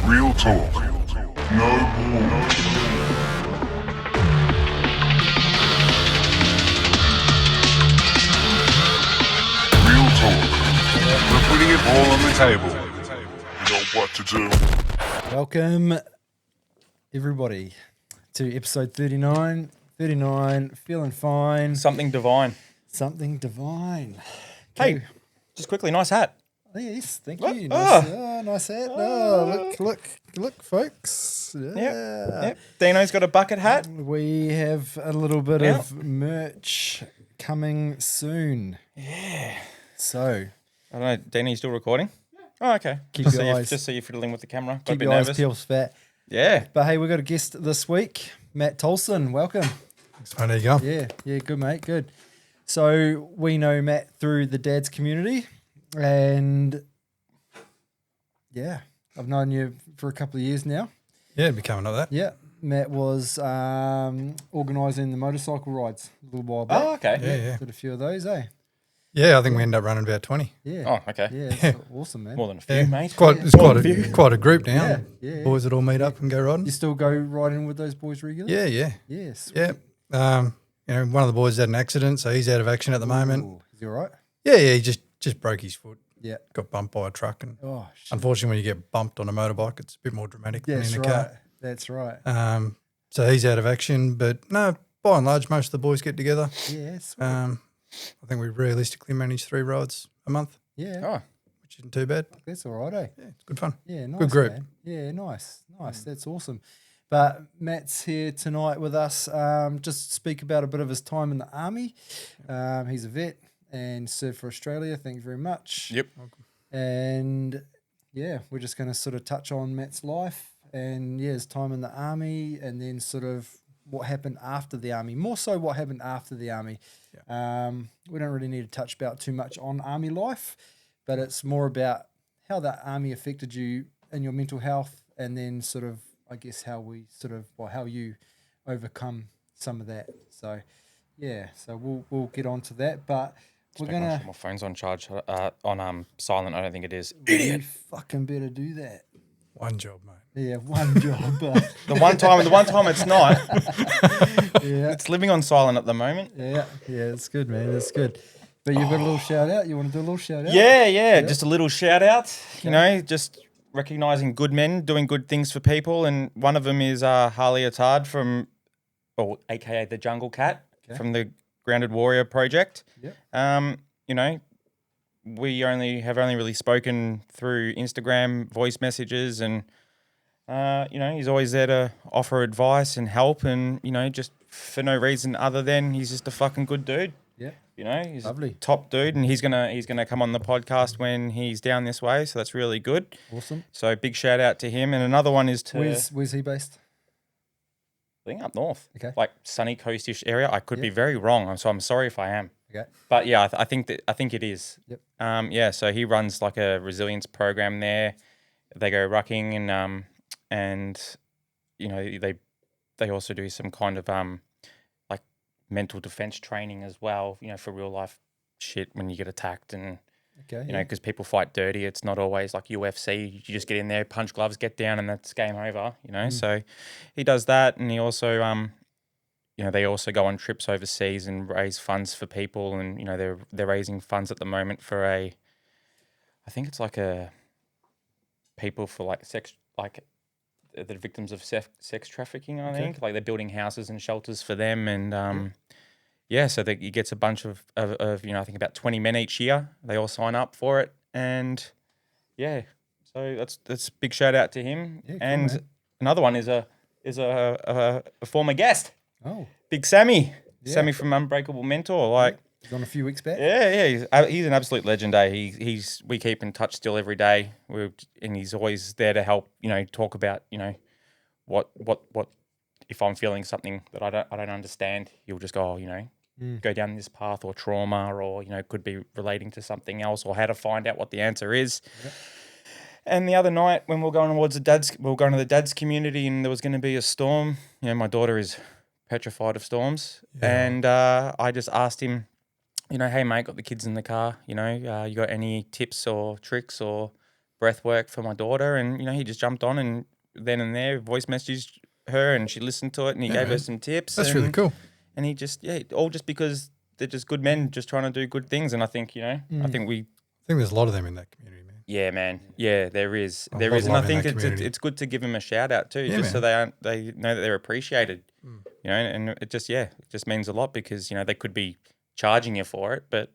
Real talk. No bull. Real talk. We're putting it all on the table. You know what to do. Welcome, everybody, to episode 39. 39, feeling fine. Something divine. Something divine. Hey, just quickly, nice hat. Oh, yes, thank What? you. Oh. Nice hat. Oh, look, folks. Yeah. Yep. Dino's got a bucket hat. We have a little bit Yep. of merch coming soon. Yeah. So, I don't know, Dino, you still recording? Oh, okay. Keep just your so eyes- just so you're fiddling with the camera. Got a keep bit your eyes nervous. peeled fat. Yeah. But hey, we've got a guest this week, Matt Tolson. Welcome. There you go. Yeah, good, mate, good. So we know Matt through the dads community, and yeah, I've known you for a couple of years now. Yeah, it'd be coming up that. Yeah, Matt was organising the motorcycle rides a little while back. Oh, okay. Yeah. Did a few of those, eh? Yeah, I think we ended up running about 20. Yeah. Oh, okay. Yeah, it's awesome, man. More than a few, Yeah. mate. It's quite, it's More quite, than a, quite a group now. Yeah. Boys that all meet up and go riding. You still go riding with those boys regularly? Yeah. Yes. Yeah. One of the boys had an accident, so he's out of action at the moment. Is he all right? Yeah, he just broke his foot. Yeah. Got bumped by a truck. And Oh, shit. unfortunately, when you get bumped on a motorbike, it's a bit more dramatic than That's in a right. car. That's right. So he's out of action. But no, by and large, most of the boys get together. Yeah, sweet. I think we realistically manage 3 rides a month, yeah, Oh, which isn't too bad. that's all right, eh? Yeah, it's good fun. Yeah, nice. Good group. Man. Yeah, nice. That's awesome. But Matt's here tonight with us just to speak about a bit of his time in the army. He's a vet and served for Australia. Thank you very much. yep. And yeah, we're just going to sort of touch on Matt's life and his time in the army, and then sort of what happened after the army. More so, what happened after the army. We don't really need to touch about too much on army life, but it's more about how that army affected you and your mental health, and then sort of, I guess, how you overcome some of that. So yeah, so we'll get on to that, but we're Make sure gonna. my phone's on charge. On silent. I don't think it is. You fucking better do that. One job, mate. Yeah, one job. But The one time it's not. yeah, It's living on silent at the moment. yeah, it's good, man. It's good. But you've got a little shout out. You want to do a little shout out? Yeah. Just a little shout out. You know, just recognizing good men doing good things for people, and one of them is Harley Attard aka the Jungle Cat from the Grounded Warrior Project. Yep. You know, we have only really spoken through Instagram voice messages, and you know, he's always there to offer advice and help, and you know, just for no reason other than he's just a fucking good dude. Yeah. You know, he's Lovely. a top dude, and he's gonna come on the podcast when he's down this way, so that's really good. Awesome. So big shout out to him, and another one is to Where's he based? I think up north, Okay. like sunny coastish area. I could be very wrong, so I'm sorry if I am. Okay. But yeah, I think it is. Yep. Yeah. So he runs like a resilience program there. They go rucking and you know they also do some kind of like mental defense training as well. You know, for real life shit when you get attacked, and Okay. you know, because people fight dirty. It's not always like UFC. You just get in there, punch gloves, get down, and that's game over. You know. So he does that, and he also you know, they also go on trips overseas and raise funds for people, and you know, they're raising funds at the moment for I think it's like a people for like sex, like the victims of sex trafficking. I think like they're building houses and shelters for them, and yeah, so he gets a bunch of you know, I think about 20 men each year. They all sign up for it, and yeah, so that's a big shout out to him. Yeah, cool, and man. another one is a former guest. Oh, Big Sammy. Yeah. Sammy from Unbreakable Mentor. Like, he's on a few weeks back. yeah, he's an absolute legend, eh? We keep in touch still every day. And he's always there to help, you know, talk about, you know, what if I'm feeling something that I don't understand, he'll just go, oh, you know, go down this path, or trauma, or, you know, could be relating to something else, or how to find out what the answer is. Yep. And the other night when we were going to the dad's community, and there was going to be a storm. You know, my daughter is petrified of storms, and I just asked him, you know, hey mate, got the kids in the car, you know, you got any tips or tricks or breath work for my daughter, and he just jumped on and then and there voice messaged her, and she listened to it, and he gave her some tips. That's really cool. And he just all just because they're just good men, just trying to do good things. And I think I think there's a lot of them in that community, man. Yeah, man. Yeah, there is. A There lot is. of And I love in think that community. it's good to give them a shout out too, Yeah, just so man. they know that they're appreciated. And it just means a lot because, they could be charging you for it, but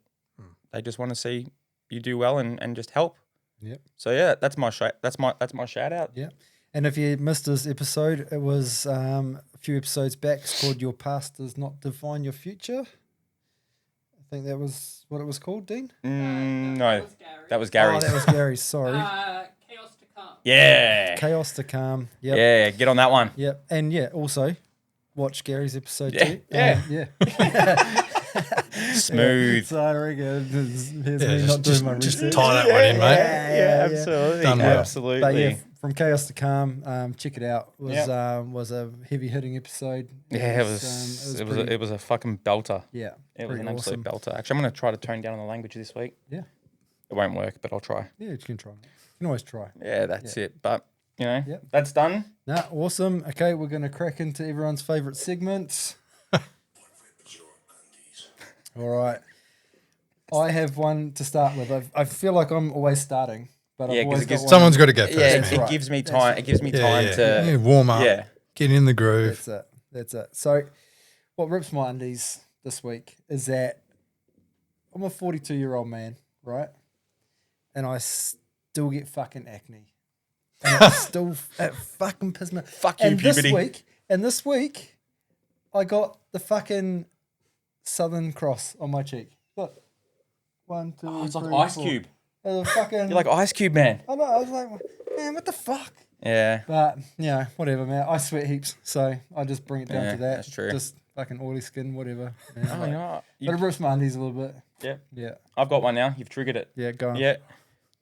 they just want to see you do well and just help. Yep. So yeah, that's my shout out. Yeah. And if you missed this episode, it was a few episodes back. It's called Your Past Does Not Define Your Future. I think that was what it was called, Dean. No, that was Oh, Gary's. that was Gary's. Sorry. Chaos to come. Yeah. Chaos to Calm. Yep. Yeah, get on that one. Yep. And also watch Gary's episode Yeah, too. yeah. Smooth. So I reckon here's Yeah, me not doing my just research. tie that one in, mate. Yeah, absolutely. Done well. Absolutely. But yeah, from Chaos to Calm, check it out. It was Yep. was a heavy hitting episode. Yeah, it was a fucking belter. Yeah, It was pretty an absolute awesome. belter. Actually, I'm going to try to tone down on the language this week. Yeah, It won't work, but I'll try. yeah, you can try. You can always try. Yeah, that's it. But, Yep. that's done. Nah, awesome. Okay, we're gonna crack into everyone's favorite segment. All right, I have one to start with. I feel like I'm always starting, but Yeah, I've 'cause always it gives- got one. Someone's got to go first, Yeah, man. it right. gives me That's time. right. It gives me time Yeah, to. warm up. Yeah. Get in the groove. That's it. That's it. So, what rips my undies this week is that I'm a 42-year-old man, right? And I still get fucking acne. And it fucking pisses me. Fuck you, and puberty. this week, I got the fucking Southern Cross on my cheek. Look, 1, 2, Oh, it's like 3, Ice 4. Cube. There's a fucking. You're like Ice Cube, man. I know. I was like, man, what the fuck? Yeah. But whatever, man. I sweat heaps, so I just bring it down Yeah, to that. that's true. Just fucking oily skin, whatever. Yeah, Oh, like- you know, But it rips my undies a little bit. yeah. Yeah, I've got one now. You've triggered it. yeah, go on. Yeah.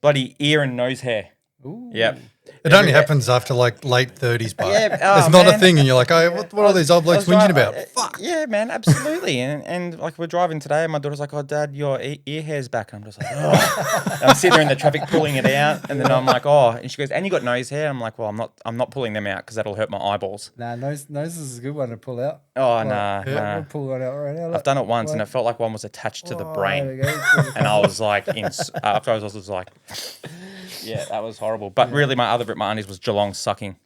Bloody ear and nose hair. Ooh. Yep. It only happens after like late 30s, but Yeah, it's oh, not a man. thing. And you're like, oh, what are these old blokes whinging about? Fuck. Yeah, man, absolutely. and like we're driving today, and my daughter's like, "Oh, Dad, your ear hair's back." And I'm just like, "Oh." And I'm sitting there in the traffic pulling it out, and then I'm like, "Oh," and she goes, "And you got nose hair?" I'm like, "Well, I'm not pulling them out because that'll hurt my eyeballs." Nah, nose is a good one to pull out. Oh, nah. We'll pull one out right now. I've done it once, and it felt like one was attached to the There brain, we go. and I was like, after I was like, yeah, that was horrible. But really, my other bit, my undies was Geelong sucking.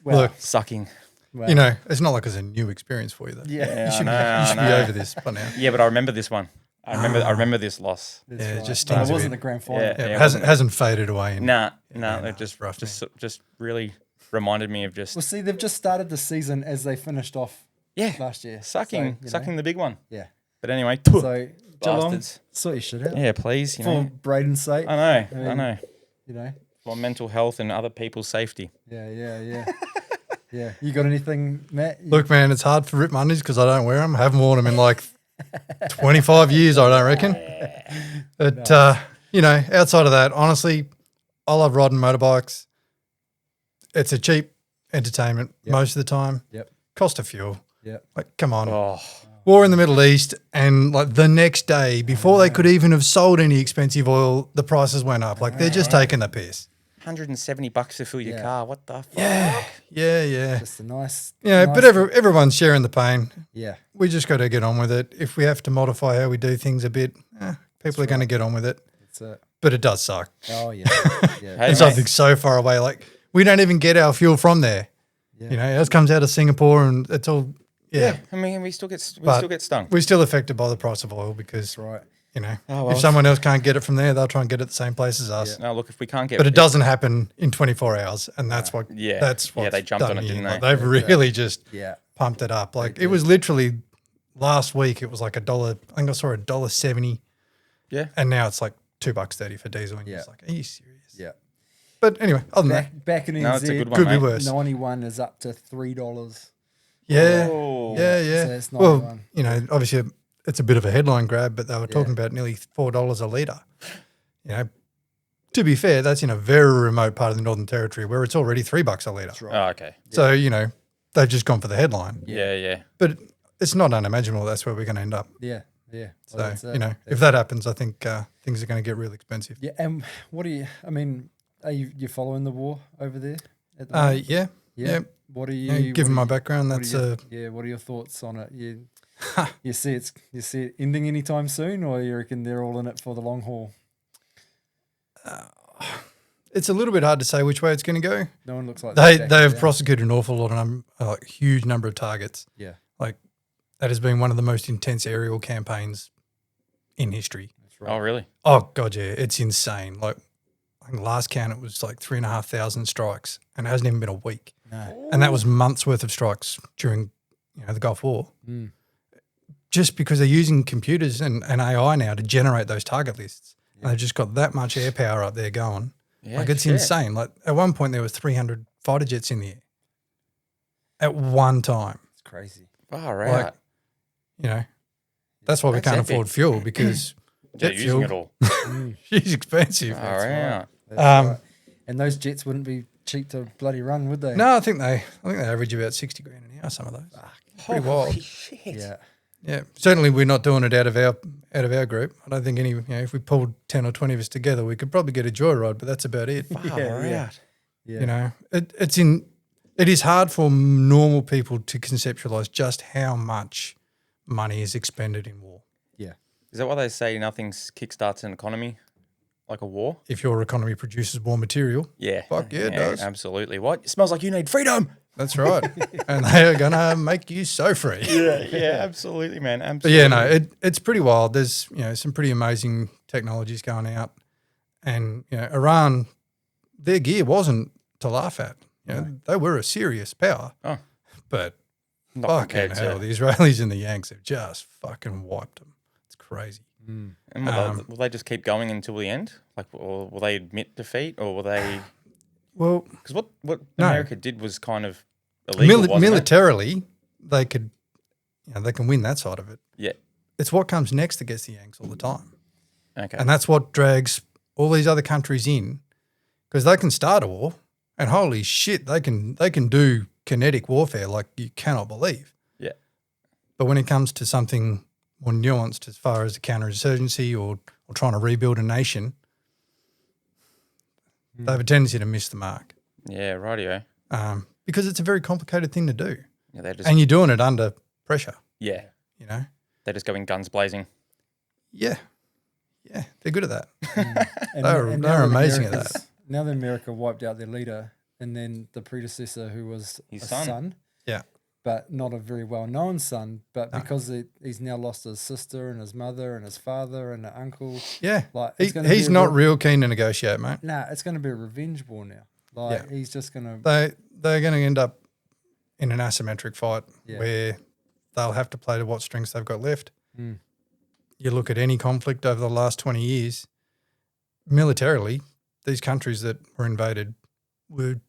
Well, Look, Sucking. well, you know, it's not like it's a new experience for you, though. yeah, You should, I you should be know. over this by now. Yeah, but I remember this one. I remember this loss. that's Yeah, it right. just But stings it a wasn't bit. the grand final. Yeah. Yeah, it hasn't faded away. Nah, no, it just rough, just really reminded me of just Well, see, they've just started the season as they finished off yeah, last year. sucking So, you know, sucking the big one. Yeah. But anyway, So, Geelong, bastards. sort your shit out. Yeah, please, you For know. Braden's sake. I know, I mean, know. You know. For mental health and other people's safety. Yeah. Yeah. You got anything, Matt? You- Look, man, it's hard for rip undies because I don't wear them. I haven't worn them in like 25 years, I don't reckon. But, you know, outside of that, honestly, I love riding motorbikes. It's a cheap entertainment most of the time. Yep. Cost of fuel. Yep. Like, come on. Oh, War in the Middle East, and like the next day, before they could even have sold any expensive oil, the prices went up. Like, they're just taking the piss. $170 to fill your Yeah. car. What the fuck? Yeah. Just a nice. Yeah, nice but everyone's sharing the pain. Yeah. We just got to get on with it. If we have to modify how we do things a bit, people are going to get on with it. That's it. But it does suck. Oh, yeah. Yeah. Hey, And something so far away. Like, we don't even get our fuel from there. Yeah. You know, ours comes out of Singapore and it's all, yeah. I mean, we still get But stung. We're still affected by the price of oil because, That's right. you know, Oh, well. if someone else can't get it from there, they'll try and get it the same place as us. No, look, if we can't get But it doesn't happen in 24 hours. And that's what, Yeah. that's Yeah, what they jumped on it, didn't Like, they? they've really just Yeah. pumped it up. Like, it was literally last week, it was like $1. I think I saw $1.70. Yeah. And now it's like $2.30 for diesel. And you're Yeah. just like, are you serious? Yeah. But anyway, other than that, Back in No, NZ, it's a good one, could be mate. worse. 91 is up to $3. Yeah. Oh. Yeah. So it's Well, 91. you know, obviously it's a bit of a headline grab, but they were talking about nearly $4 a litre. You know, to be fair, that's in a very remote part of the Northern Territory where it's already $3 a litre. That's right. Oh, okay. So, you know, they've just gone for the headline. Yeah. But it's not unimaginable that's where we're going to end up. Yeah. Yeah. So, you know, if that happens, I think things are going to get real expensive. Yeah, and what do you? I mean, Are you following the war over there? At the moment? Yeah. Yeah. What are you? Yeah, given my what background, are that's yeah. What are your thoughts on it? You see it ending anytime soon, or you reckon they're all in it for the long haul? it's a little bit hard to say which way it's going to go. No one looks like They they're have down. prosecuted an awful lot of huge number of targets. Yeah, Like that has been one of the most intense aerial campaigns in history. that's right. Oh, really? Oh God, yeah, it's insane. Like I think last count it was like 3,500 strikes, and it hasn't even been a week. No. And that was months worth of strikes during the Gulf War. Mm. Just because they're using computers and AI now to generate those target lists. And they've just got that much air power up there going. Yeah, Like it's shit. insane. Like at one point there was 300 fighter jets in the air at one time. It's crazy. Far Like, out. That's why we That's can't epic. afford fuel because They're jet using fuel it all. is expensive. Far out. That's right. And those jets wouldn't be cheap to bloody run, would they? No, I think they average about 60 grand an hour. Some of those. Pretty wild. Shit. Yeah. Yeah, certainly we're not doing it out of our group. I don't think if we pulled 10 or 20 of us together, we could probably get a joyride, but that's about it. Far Yeah. out. Yeah. It is hard for normal people to conceptualize just how much money is expended in war. Yeah. Is that why they say nothing kickstarts an economy like a war? If your economy produces war material, Yeah. Fuck yeah, it does. Absolutely. What? It smells like you need freedom. that's right. And they are going to make you so free. Yeah, absolutely, man. But Absolutely. yeah, no, it's pretty wild. There's some pretty amazing technologies going out, and Iran, their gear wasn't to laugh at. They were a serious power. Oh. But Not fucking compared hell, to. the Israelis and the Yanks have just fucking wiped them. It's crazy. Mm. And will they just keep going until the end? Like, or will they admit defeat, or will they? Well, Because what No. America did was kind of illegal, wasn't it? militarily, they could, they can win that side of it. Yeah. It's what comes next that gets the Yanks all the time. Okay. And that's what drags all these other countries in, because they can start a war, and holy shit, they can do kinetic warfare like you cannot believe. Yeah. But when it comes to something more nuanced as far as a counterinsurgency or trying to rebuild a nation, they have a tendency to miss the mark Yeah. Rightio. because it's a very complicated thing to do, Yeah. They're just. and you're doing it under pressure. Yeah. They're just going guns blazing. Yeah, they're good at that. And, They're and now that amazing at America's- that. Now that America wiped out their leader, and then the predecessor, who was His a son. son, Yeah. but not a very well-known son, but because he's now lost his sister and his mother and his father and an uncle. Yeah, Like, it's gonna he's be a not real keen to negotiate, mate. Nah, it's going to be a revenge war now. Like, Yeah. he's just going to. They're going to end up in an asymmetric fight Yeah. where they'll have to play to what strengths they've got left. Mm. You look at any conflict over the last 20 years, militarily, these countries that were invaded were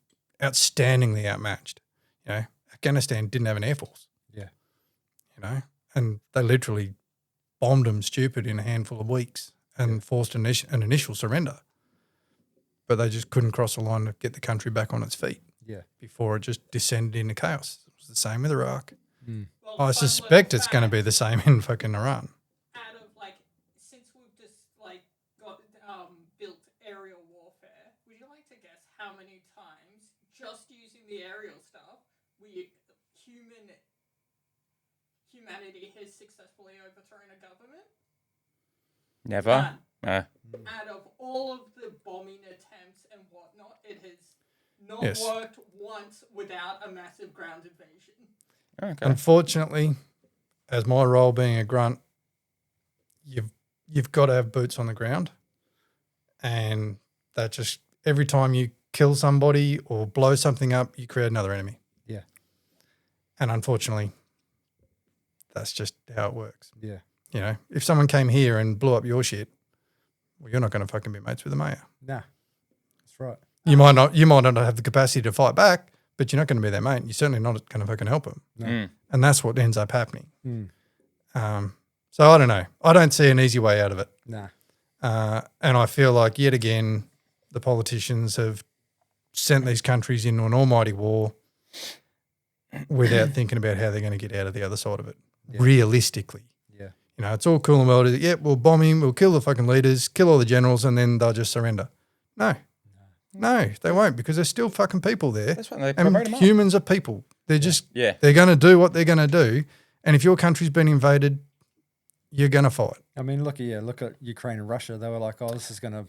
outstandingly outmatched. Afghanistan didn't have an air force. Yeah. And they literally bombed them stupid in a handful of weeks and forced an initial surrender. But they just couldn't cross the line to get the country back on its feet Yeah. before it just descended into chaos. It was the same with Iraq. Mm. Well, I fun suspect little it's going to be fact, the same in fucking Iran. out of since we've just got built aerial warfare. Would you like to guess how many times just using the aerial stuff humanity has successfully overthrown a government? Never. None. Out of all of the bombing attempts and whatnot, it has not Yes. worked once without a massive ground invasion. Okay. Unfortunately, as my role being a grunt, you've got to have boots on the ground, and that just every time you kill somebody or blow something up, you create another enemy. Yeah. And unfortunately, that's just how it works. Yeah. If someone came here and blew up your shit, well, you're not going to fucking be mates with the mayor. Nah. That's right. You might not have the capacity to fight back, but you're not going to be their mate. You're certainly not going to fucking help them. No. Mm. And that's what ends up happening. Mm. So I don't know. I don't see an easy way out of it. Nah. And I feel like yet again, the politicians have sent these countries into an almighty war without thinking about how they're going to get out of the other side of it. Yeah. Realistically. Yeah. It's all cool and well to, we'll bomb him, we'll kill the fucking leaders, kill all the generals, and then they'll just surrender. No. No, they won't because there's still fucking people there. That's why they And promote them up. humans are people. They're just, Yeah. they're going to do what they're going to do. And if your country's been invaded, you're going to fight. I mean, look at Ukraine and Russia. They were like, "Oh, this is gonna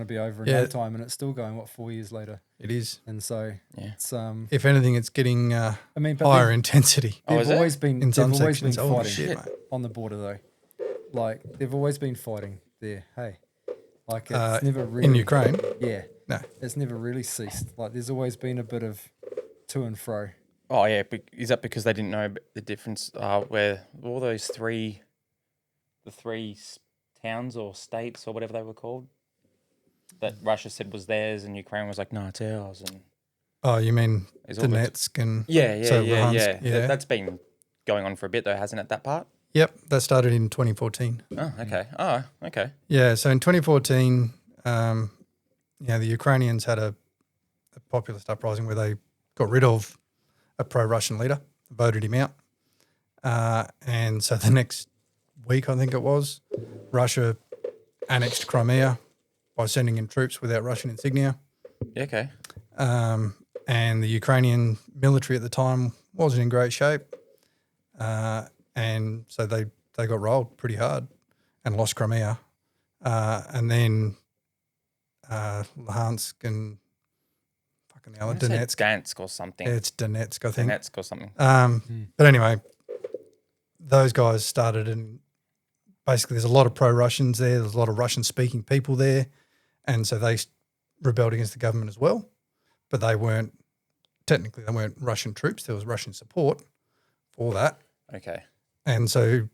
be over in Yeah. no time," and it's still going. 4 years later? It is. And so Yeah. it's If anything, it's getting I mean, but higher intensity. Oh, is they've it? always been In some they've always been sections. Holy fighting shit, mate. on the border though. Like they've always been fighting there. Hey, like it's Uh, never really In Ukraine? Yeah, No. it's never really ceased. Like there's always been a bit of to and fro. Oh yeah, is that because they didn't know the difference where all those three towns or states or whatever they were called that Russia said was theirs and Ukraine was like, no, it's ours. And Oh, you mean It's all good. Donetsk and yeah, so Luhansk, yeah. That's been going on for a bit though, hasn't it? That part. Yep, that started in 2014. Oh, okay. Oh, okay. Yeah, so in 2014, the Ukrainians had a populist uprising where they got rid of a pro-Russian leader, voted him out. And so the next week, I think it was, Russia annexed Crimea by sending in troops without Russian insignia. Yeah, okay. And the Ukrainian military at the time wasn't in great shape. And so they got rolled pretty hard and lost Crimea. And then Luhansk and fucking the other Donetsk. Dansk or something. It's Donetsk, I think. Donetsk or something. But anyway, those guys started, and basically there's a lot of pro-Russians there. There's a lot of Russian-speaking people there. And so they rebelled against the government as well. But they weren't Russian troops. There was Russian support for that. Okay. And so,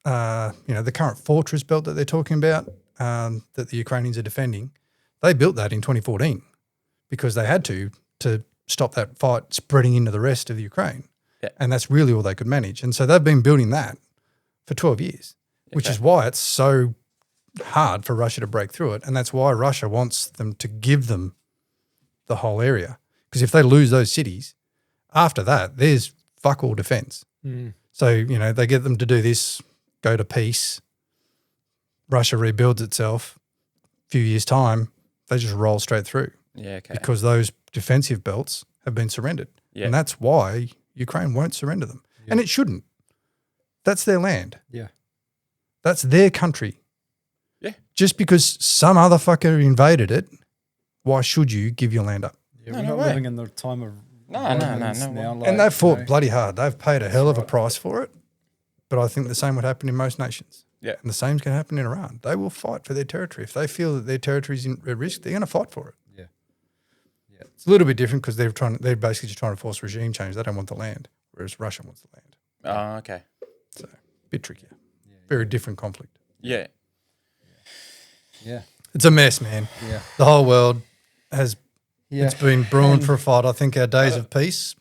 the current fortress belt that they're talking about, that the Ukrainians are defending, they built that in 2014 because they had to stop that fight spreading into the rest of the Ukraine. Yeah. And that's really all they could manage. And so they've been building that for 12 years, which is why it's so hard for Russia to break through it. And that's why Russia wants them to give them the whole area. Because if they lose those cities, after that, there's fuck all defense. So, they get them to do this, go to peace. Russia rebuilds itself. A few years' time, they just roll straight through Yeah, okay. because those defensive belts have been surrendered. Yeah. And that's why Ukraine won't surrender them. And it shouldn't. That's their land. Yeah. That's their country. Yeah. Just because some other fucker invaded it, why should you give your land up? Yeah, No, we're no not way. living in the time of No, Romans no now, way. like, And they've fought you know, bloody hard. They've paid a hell of a price for it. But I think the same would happen in most nations. Yeah. And the same's going to happen in Iran. They will fight for their territory. If they feel that their territory is at risk, they're going to fight for it. Yeah. It's a little bit different because they're basically just trying to force regime change. They don't want the land, whereas Russia wants the land. Oh, okay. So a bit trickier. Very different conflict. Yeah. Yeah. It's a mess, man. Yeah. The whole world has Yeah. it's been brewing for a fight. I think our days of peace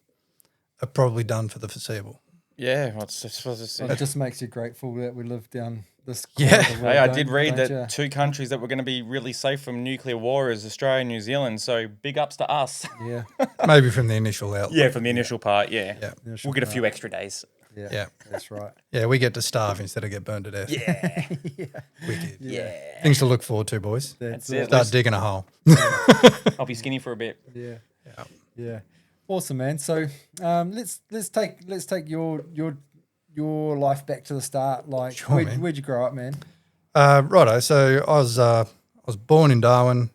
are probably done for the foreseeable. Yeah. Well, it's It just makes you grateful that we live down this. Yeah. corner of the world, Hey, I don't- did read don't that ya? two countries that were going to be really safe from nuclear war is Australia and New Zealand. So big ups to us. Yeah. Maybe from the initial outlook. Yeah, from the initial part. Yeah. Yeah. We'll get a few extra days. Yeah. Yeah. That's right. Yeah, we get to starve instead of get burned to death. Yeah. Wicked. Yeah. Things to look forward to, boys. That's it. it. Start digging a hole. I'll be skinny for a bit. Yeah. Yeah. Awesome, man. So let's take your life back to the start. Like, Sure, man. where'd you grow up, man? Righto. So I was born in Darwin.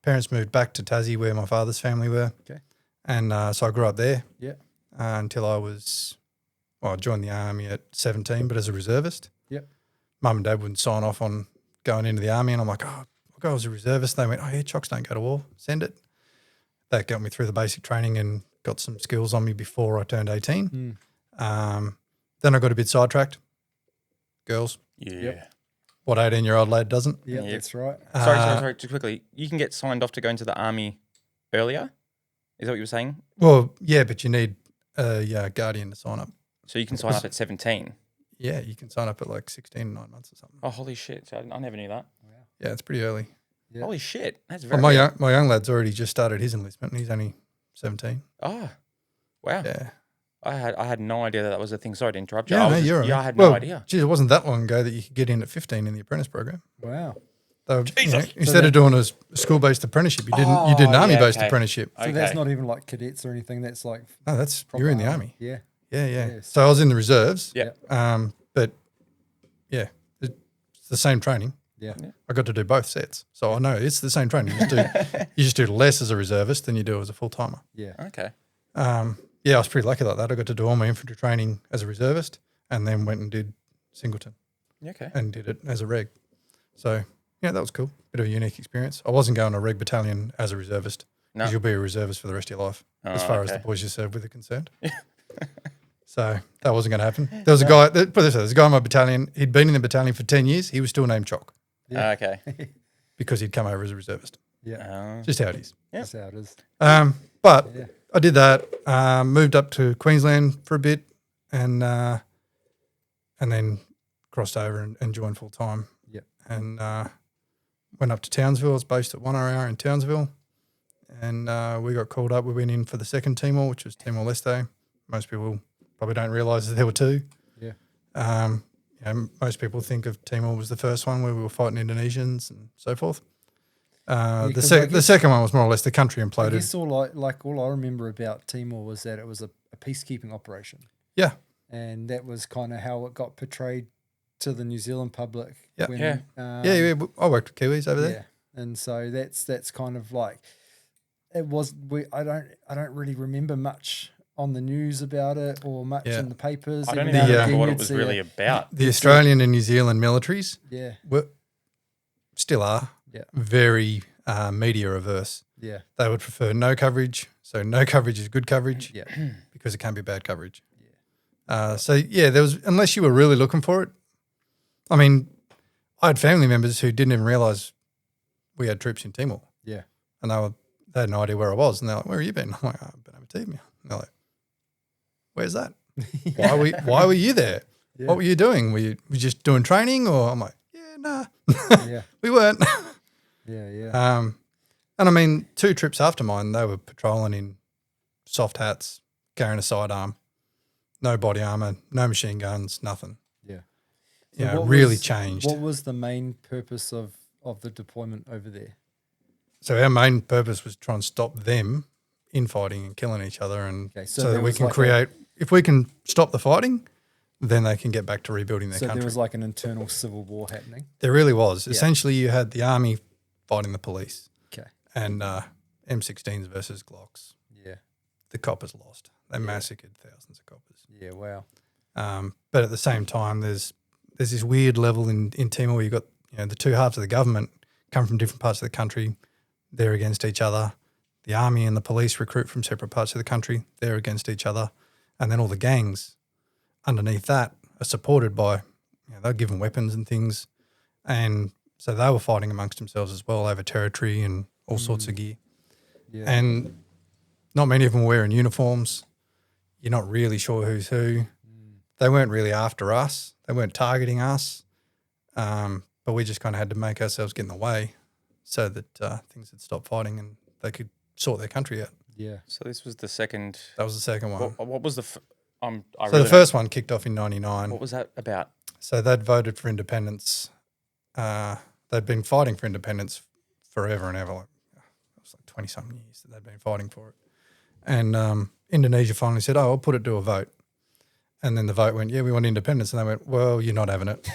Parents moved back to Tassie where my father's family were. Okay. And so I grew up there Yeah. until I joined the army at 17, but as a reservist. Yep. Mum and Dad wouldn't sign off on going into the army. And I'm like, I'll go as a reservist. They went, oh, yeah, chocks don't go to war. Send it. That got me through the basic training and got some skills on me before I turned 18. Then I got a bit sidetracked. Girls. Yeah. What 18-year-old lad doesn't? Yeah, Yeah. that's right. Sorry. Just quickly. You can get signed off to go into the army earlier. Is that what you were saying? Well, yeah, but you need a guardian to sign up. So you can sign up at 17. Yeah, you can sign up at like 16, 9 months or something. Oh, holy shit. So I never knew that. Yeah, it's pretty early. Yeah. Holy shit. That's Well, very my young lad's already just started his enlistment and he's only 17. Oh, wow. Yeah. I had no idea that was a thing. Sorry to interrupt you. Yeah, I no, was you're just- right. I had Well, no idea. Geez, it wasn't that long ago that you could get in at 15 in the apprentice program. Wow. They were, instead of doing a school-based apprenticeship, you did an army-based apprenticeship. So that's not even like cadets or anything. That's like No, you're in the army. Yeah. Yeah. Yes. So I was in the reserves. Yeah. But yeah, it's the same training. Yeah. I got to do both sets, so I know it's the same training. You just do less as a reservist than you do as a full timer. Yeah. Okay. Yeah, I was pretty lucky like that. I got to do all my infantry training as a reservist, and then went and did singleton Okay. and did it as a reg. So yeah, that was cool. Bit of a unique experience. I wasn't going to a reg battalion as a reservist because you'll be a reservist for the rest of your life, as far as the boys you serve with are concerned. So that wasn't going to happen. There was a guy. Put this way, there's a guy in my battalion. He'd been in the battalion for 10 years. He was still named Chalk Okay. because he'd come over as a reservist. Yeah. Just how it is. That's how it is. But Yeah. I did that. Moved up to Queensland for a bit, and then crossed over and joined full time. Yeah. And went up to Townsville. I was based at 1RR in Townsville, and we got called up. We went in for the second Timor, which was Timor-Leste. Most people probably don't realise that there were two. Yeah. Most people think of Timor was the first one where we were fighting Indonesians and so forth. The second one was more or less the country I imploded. guess all I remember about Timor was that it was a peacekeeping operation. Yeah. And that was kind of how it got portrayed to the New Zealand public. Yeah. when, Yeah, I worked with Kiwis over there. Yeah. And so that's kind of like it was. I don't really remember much on the news about it or much in the papers. I don't Every even now and remember again what it you'd was see really about. The Australian and New Zealand militaries Yeah. still are Yeah. very media averse. Yeah. They would prefer no coverage. So no coverage is good coverage Yeah. because it can't be bad coverage. There was, unless you were really looking for it. I mean, I had family members who didn't even realise we had troops in Timor. Yeah. And they had no idea where I was. And they're like, where have you been? I'm like, I've been over Timor. And they're like, where's that? Why were you there? Yeah. What were you doing? Were you just doing training? Or I'm like, yeah, nah, Yeah. we weren't. Yeah. Yeah. And I mean, 2 trips after mine, they were patrolling in soft hats, carrying a sidearm, no body armour, no machine guns, nothing. Yeah. Yeah, what really was- changed. What was the main purpose of the deployment over there? So our main purpose was to try and stop them infighting and killing each other, and Okay, so so there that we was can like create. If we can stop the fighting, then they can get back to rebuilding their So country. there was like an internal civil war happening. There really was. Essentially, you had the army fighting the police, Okay. and M16s versus Glocks. Yeah. The coppers lost. They massacred thousands of coppers. Yeah. Wow. But at the same time, there's this weird level in Timor where you've got the two halves of the government come from different parts of the country. They're against each other. The army and the police recruit from separate parts of the country. They're against each other. And then all the gangs underneath that are supported by, they're given weapons and things. And so they were fighting amongst themselves as well over territory and all sorts of gear. Yeah. And not many of them were wearing uniforms. You're not really sure who's who. They weren't really after us. They weren't targeting us. But we just kind of had to make ourselves get in the way so that things would stop fighting and they could sort their country out. Yeah. So this was the second. That was the second one. What was the? The first one kicked off in '99. What was that about? So they'd voted for independence. They'd been fighting for independence forever and ever. It was like 20-something years that they'd been fighting for it. And Indonesia finally said, I'll put it to a vote. And then the vote went, we want independence. And they went, well, you're not having it.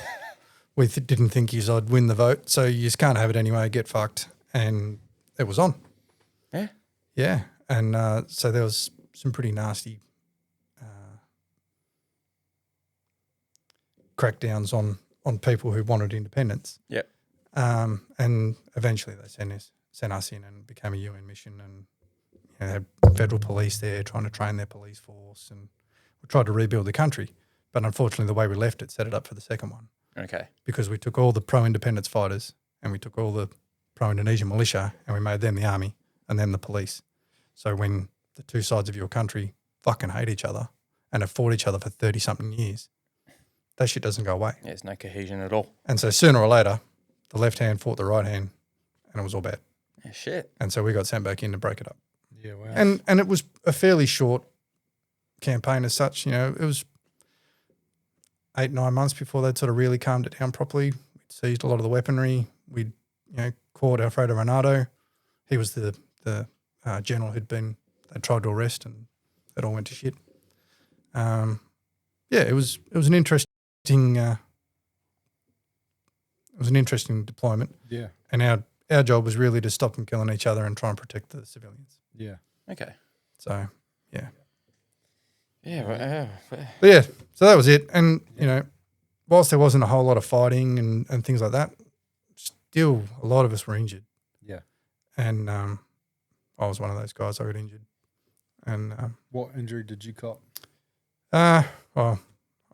We didn't think I'd win the vote, so you just can't have it anyway. Get fucked. And it was on. Yeah. Yeah. And so there was some pretty nasty crackdowns on people who wanted independence. Yep. And eventually they sent us in and became a UN mission, and they had federal police there trying to train their police force, and we tried to rebuild the country. But unfortunately the way we left it set it up for the second one. Okay. Because we took all the pro-independence fighters and we took all the pro-Indonesian militia and we made them the army and then the police. So when the two sides of your country fucking hate each other and have fought each other for 30-something years, that shit doesn't go away. Yeah, there's no cohesion at all. And so sooner or later, the left hand fought the right hand and it was all bad. Yeah, shit. And so we got sent back in to break it up. Yeah. Wow. And it was a fairly short campaign as such. It was 8-9 months before they'd sort of really calmed it down properly. We'd seized a lot of the weaponry. We'd caught Alfredo Renato. He was the general they tried to arrest, and it all went to shit. It was an interesting deployment. Yeah. And our job was really to stop them killing each other and try and protect the civilians. Yeah. Okay. So yeah. Yeah. But yeah, so that was it. And, whilst there wasn't a whole lot of fighting and things like that, still a lot of us were injured. Yeah. And I was one of those guys. I got injured. And What injury did you cop? I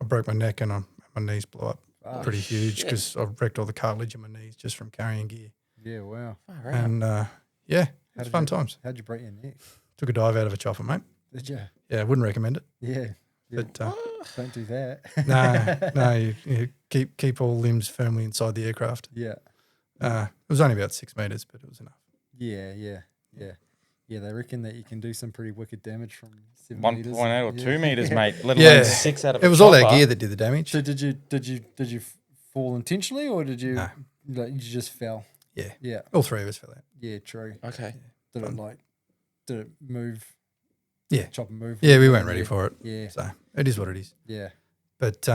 broke my neck and my knees blew up Ah, pretty huge shit. because I wrecked all the cartilage in my knees just from carrying gear. Yeah, wow. Far out. And it was fun times. How'd you break your neck? Took a dive out of a chopper, mate. Did you? Yeah, I wouldn't recommend it. Yeah. But Don't do that. no, you keep all limbs firmly inside the aircraft. Yeah. It was only about 6 meters, but it was enough. Yeah. Yeah, they reckon that you can do some pretty wicked damage from 7 1.8 meters. or 2 meters, mate. Let Yeah. alone 6 out of It a was all our chopper. gear that did the damage. So did you fall intentionally, or did you No. like you just fell? Yeah. Yeah. All three of us fell out. Yeah, true. Okay. Did it move? Yeah. Chopper move? Yeah, we weren't ready for it. Yeah. So it is what it is. Yeah. But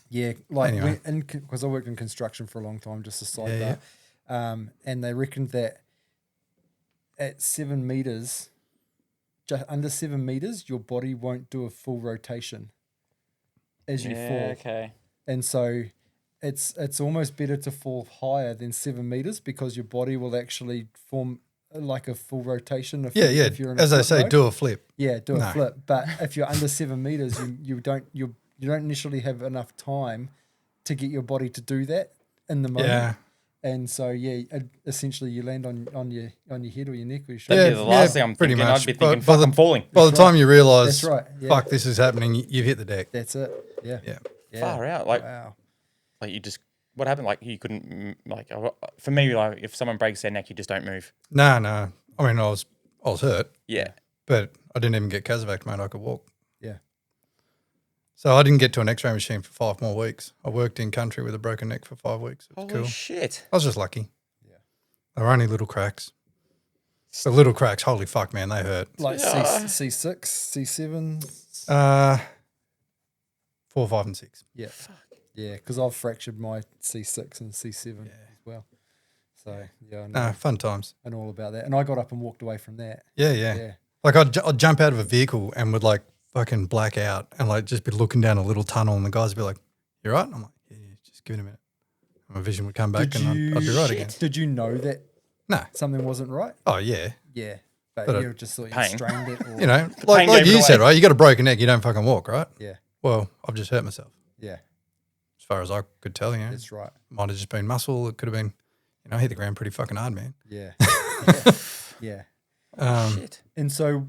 Yeah, like Anyway. because I worked in construction for a long time, just a side Yeah, bar, and they reckoned that at 7 meters, just under 7 meters, your body won't do a full rotation as you fall, Okay. and so it's almost better to fall higher than 7 meters because your body will actually form like a full rotation. If if you're in a As they flip say, mode. do a flip. Yeah, do a No. flip. But if you're under 7 meters, you don't initially have enough time to get your body to do that in the moment. Yeah. And so essentially you land on your head or your neck or your That'd shoulder. be the last thing I'm pretty thinking. much. I'd be But thinking, by fuck, I'm falling. By the time you realise, That's right, yeah. fuck, this is happening, you've hit the deck. That's it. Yeah. Yeah. Yeah. Far out. Like, Wow. like you just, what happened? Like you couldn't, for me, like if someone breaks their neck, you just don't move. No. I mean, I was hurt, Yeah. but I didn't even get Casavac, mate. I could walk. Yeah. So I didn't get to an x-ray machine for 5 more weeks. I worked in country with a broken neck for 5 weeks. It was Holy cool. shit. I was just lucky. Yeah. They were only little cracks. The little cracks, holy fuck, man, they hurt. Like Yeah. C6, C7. 4, 5, and 6. Yeah. Yeah, because I've fractured my C6 and C7 as well. So, yeah, I know. Fun times. And all about that. And I got up and walked away from that. Yeah. Yeah. Like I'd jump out of a vehicle and would like fucking black out and like just be looking down a little tunnel and the guys would be like, "You right?" And I'm like, "Yeah, just give it a minute." And my vision would come back and I'd be right again. Did you know that No. something wasn't right? Oh yeah. Yeah. But But you just thought you pain. strained it or You know, pain like gave it you said, away. right? You got a broken neck, you don't fucking walk, right? Yeah. Well, I've just hurt myself. Yeah. As far as I could tell, you know. That's right. Might have just been muscle. It could have been, I hit the ground pretty fucking hard, man. Yeah. Yeah. Shit. And so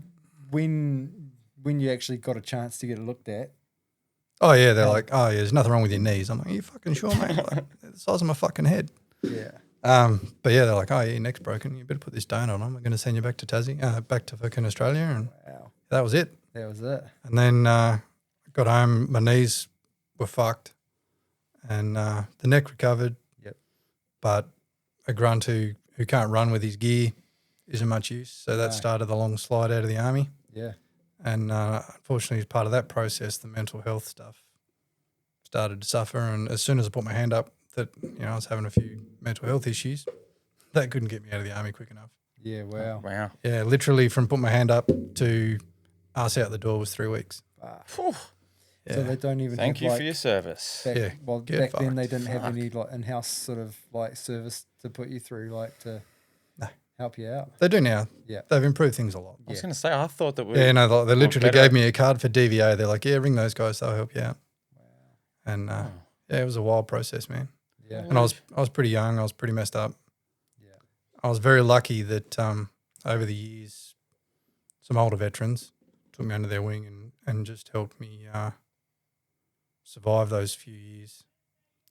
when you actually got a chance to get it looked at, Oh yeah, they're like, "Oh yeah, there's nothing wrong with your knees." I'm like, "Are you fucking sure, mate?" Like, they're the size of my fucking head. yeah. But yeah, they're like, "Oh, yeah, your neck's broken. You better put this donut on. We're going to send you back to Tassie, back to fucking Australia." And Wow. that was it. That was it. And then got home, my knees were fucked, and the neck recovered. Yep. But a grunt who can't run with his gear isn't much use. So that No. started the long slide out of the army. Yeah. And unfortunately, as part of that process, the mental health stuff started to suffer. And as soon as I put my hand up that, I was having a few mental health issues, that couldn't get me out of the army quick enough. Yeah. Wow. Wow. Yeah, literally from putting my hand up to ass out the door was 3 weeks. Whew. Yeah. So they don't even Thank have, you like, for your service. back, Yeah, well, get back then they fucked. didn't have any like in-house sort of like service to put you through, like to No. help you out. They do now. Yeah. They've improved things a lot. I was going to say, I thought that we. Yeah, no, they literally better. gave me a card for DVA. They're like, "Yeah, ring those guys, they'll help you out." And yeah, it was a wild process, man. Yeah. And I was pretty young. I was pretty messed up. Yeah. I was very lucky that over the years, some older veterans took me under their wing and just helped me survive those few years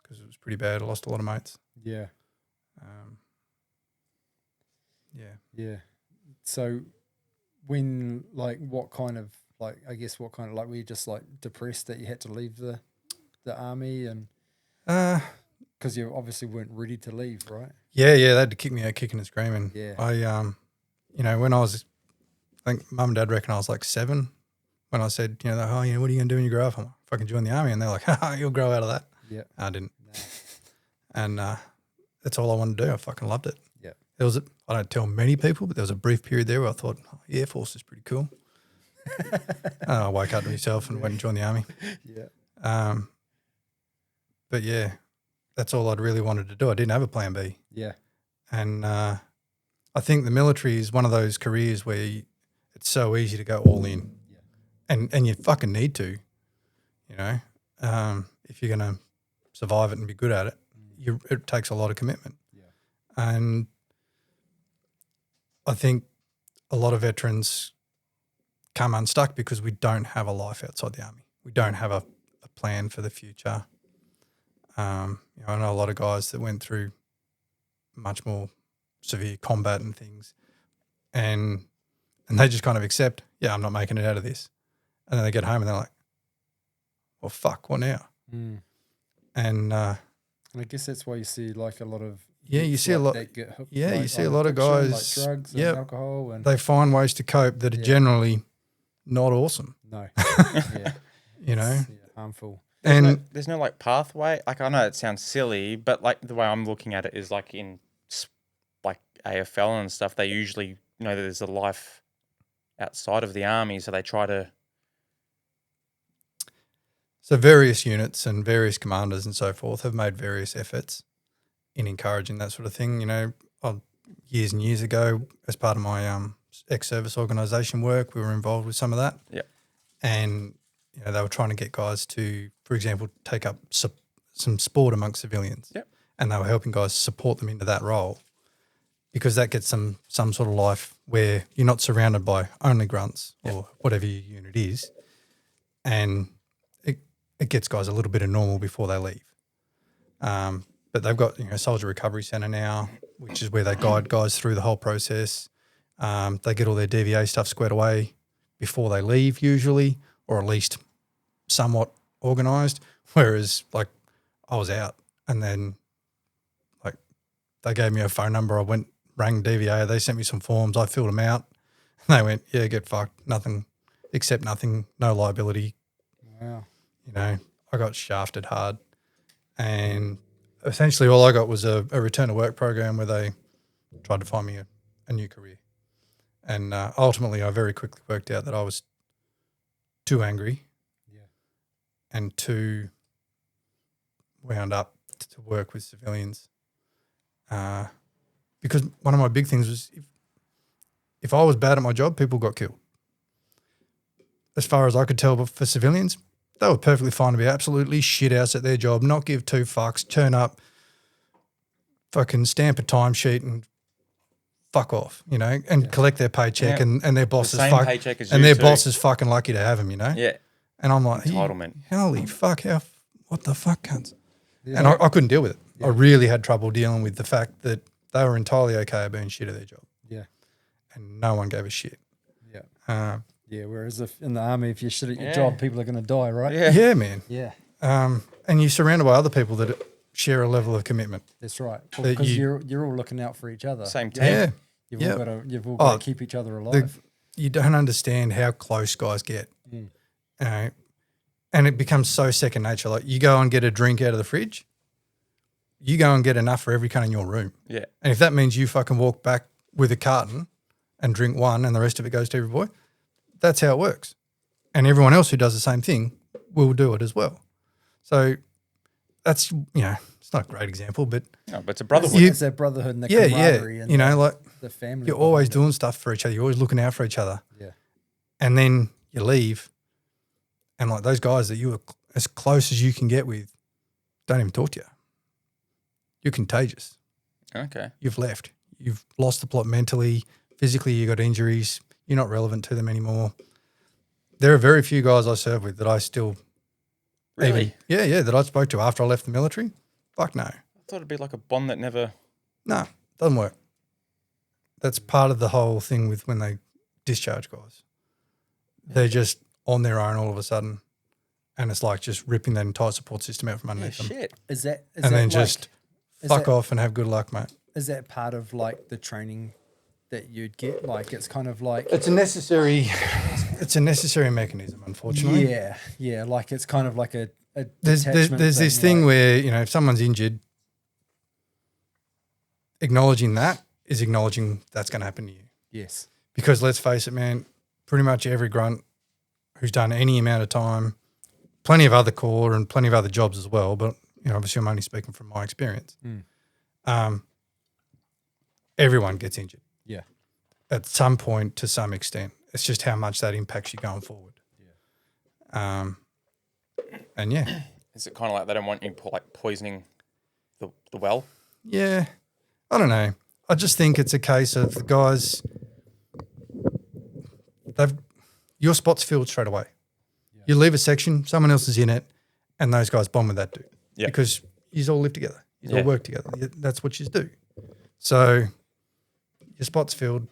because it was pretty bad. I lost a lot of mates. Yeah. Yeah. Yeah. So when what kind of like were you just like depressed that you had to leave the army and No, because you obviously weren't ready to leave, right? Yeah, they had to kick me out kicking and screaming. Yeah. I, when I think mum and dad reckon I was like 7 when I said, what are you going to do when you grow up? I'm like, fucking join the army. And they're like, you'll grow out of that. Yeah. I didn't. No. And that's all I wanted to do. I fucking loved it. Yeah. I don't tell many people, but there was a brief period there where I thought, Air Force is pretty cool. And I woke up to myself and went and joined the army. Yeah. But yeah, that's all I'd really wanted to do. I didn't have a plan B. Yeah. And I think the military is one of those careers where it's so easy to go all in. Yeah. And you fucking need to, if you're going to survive it and be good at it, it takes a lot of commitment. Yeah. And I think a lot of veterans come unstuck because we don't have a life outside the army. We don't have a plan for the future. I know a lot of guys that went through much more severe combat and things, and they just kind of accept, I'm not making it out of this. And then they get home and they're like, well, fuck, what now? Mm. And I guess that's why you see like a lot of you see a lot. that get hooked, Yeah, like, you see a on lot of addiction, guys. like drugs and Yep. alcohol, and They find ways to cope that are generally not awesome. no, yeah, It's harmful. And There's no like pathway. Like I know it sounds silly, but like the way I'm looking at it is like in like AFL and stuff. They usually know that there's a life outside of the army, so they try to. so various units and various commanders and so forth have made various efforts in encouraging that sort of thing. Years and years ago, as part of my ex-service organisation work, we were involved with some of that. Yeah. And they were trying to get guys to, for example, take up some sport amongst civilians. Yep. And they were helping guys support them into that role because that gets them some sort of life where you're not surrounded by only grunts or whatever your unit is, and it gets guys a little bit of normal before they leave. But they've got a soldier recovery centre now, which is where they guide guys through the whole process. They get all their DVA stuff squared away before they leave usually, or at least somewhat organised. Whereas like I was out and then like they gave me a phone number. I went, rang DVA. They sent me some forms. I filled them out. And they went, yeah, get fucked. Nothing, accept nothing, no liability. Wow. I got shafted hard. And essentially all I got was a return to work program where they tried to find me a new career. And ultimately I very quickly worked out that I was too angry and too wound up to work with civilians. Because one of my big things was if I was bad at my job, people got killed. As far as I could tell, but for civilians, they were perfectly fine to be absolutely shit house at their job, not give two fucks, turn up, fucking stamp a timesheet and fuck off, and collect their paycheck and their boss is paycheck as and you their too. boss is fucking lucky to have them, Yeah. And I'm like, Entitlement. holy fuck, what the fuck, cunts? Yeah. And I couldn't deal with it. I really had trouble dealing with the fact that they were entirely okay at being shit at their job. Yeah. And no one gave a shit. Yeah. Yeah. Whereas if in the army, if you're shit at your Yeah. job, people are going to die, right? Yeah. Yeah, man. Yeah. And you're surrounded by other people that share a level of commitment. That's right. That Because you- you're all looking out for each other. Same You team. know, Yeah. You've all Oh, got to keep each other alive. You don't understand how close guys get. Mm. And it becomes so second nature. Like you go and get a drink out of the fridge, you go and get enough for every cunt in your room. Yeah. And if that means you fucking walk back with a carton and drink one and the rest of it goes to every boy, that's how it works. And everyone else who does the same thing will do it as well. So that's, it's not a great example, but No, but it's a brotherhood. You- It's that brotherhood and the yeah, camaraderie yeah. and Like the family. you're always behind doing stuff for each other. You're always looking out for each other. it. Yeah. And then you leave and like those guys that you were as close as you can get with don't even talk to you. You're contagious. Okay. You've left. You've lost the plot mentally, physically you got injuries. You're not relevant to them anymore. There are very few guys I serve with that I still Really? that I spoke to after I left the military. Fuck no. I thought it'd be like a bond that never. No, doesn't work. That's part of the whole thing with when they discharge guys. They're just on their own all of a sudden and it's like just ripping that entire support system out from underneath them. Shit. Is that And then just is fuck that- off and have good luck, mate. Is that part of like the training that you'd get? Like it's kind of like It's a necessary mechanism, unfortunately. yeah, like it's kind of like a There's detachment this thing like- where, you know, if someone's injured, acknowledging that is acknowledging that's going to happen to you. yes, Because let's face it, man, pretty much every grunt who's done any amount of time, plenty of other core and plenty of other jobs as well, but, you know, obviously I'm only speaking from my experience. Everyone gets injured yeah, at some point to some extent. It's just how much that impacts you going forward. And yeah. Is it kind of like they don't want you like poisoning the well? Yeah, I don't know. I just think it's a case of the guys, your spot's filled straight away. Yeah. You leave a section, someone else is in it, and those guys bond with that dude. Yeah. Because you all live together. You Yeah. all work together. That's what you do. So your spot's filled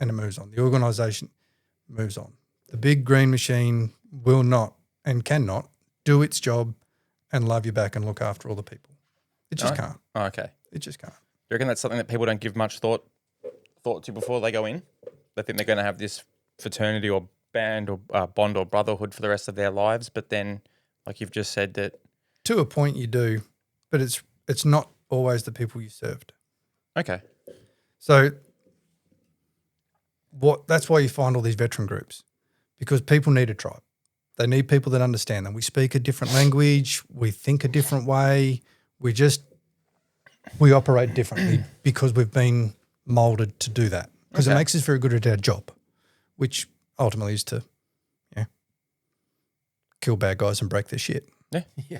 and it moves on. The organisation moves on. The big green machine will not and cannot do its job and love you back and look after all the people. It just can't. Oh, okay. It just can't. Do you reckon that's something that people don't give much thought to before they go in? They think they're going to have this fraternity or band or bond or brotherhood for the rest of their lives, but then, like you've just said, that To a point you do, but it's not always the people you served. okay, So that's why you find all these veteran groups, because people need a tribe. They need people that understand them. We speak a different language. We think a different way. We operate differently because we've been molded to do that, because it makes us very good at our job, which ultimately is to kill bad guys and break their shit. yeah, yeah,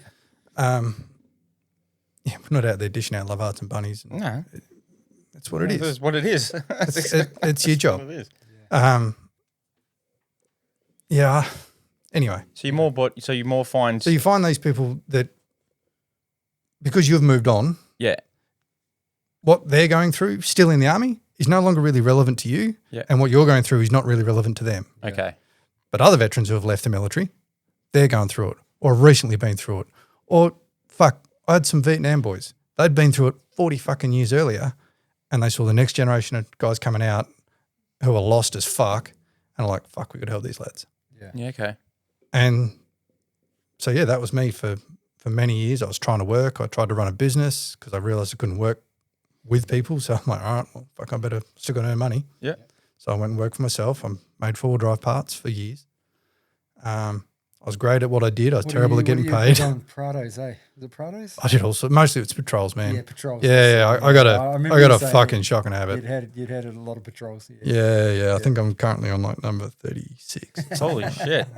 Yeah, we're not out there dishing out love hearts and bunnies. no, That's what it is. That's what it is. It's your job. What it is. Yeah. Anyway, So you more find so you find these people that, because you've moved on, yeah, what they're going through still in the army is no longer really relevant to you. Yeah. And what you're going through is not really relevant to them. okay, But other veterans who have left the military, they're going through it or recently been through it. Or fuck, I had some Vietnam boys. They'd been through it 40 fucking years earlier, and they saw the next generation of guys coming out who are lost as fuck and are like, fuck, we could help these lads. yeah, okay, And so, yeah, that was me for many years. I was trying to work. I tried to run a business because I realised I couldn't work with people. So I'm like, all right, well, fuck, I better still got to earn money. yeah. So I went and worked for myself. I made four-wheel drive parts for years. I was great at what I did. I was terrible at getting paid. On Prados, eh? Is it Prados? I did also, mostly it's patrols, man. Yeah, patrols. Yeah, I got remember I got you a saying fucking shocking habit. You'd had a lot of patrols. Yeah. I think I'm currently on like number 36. Holy shit.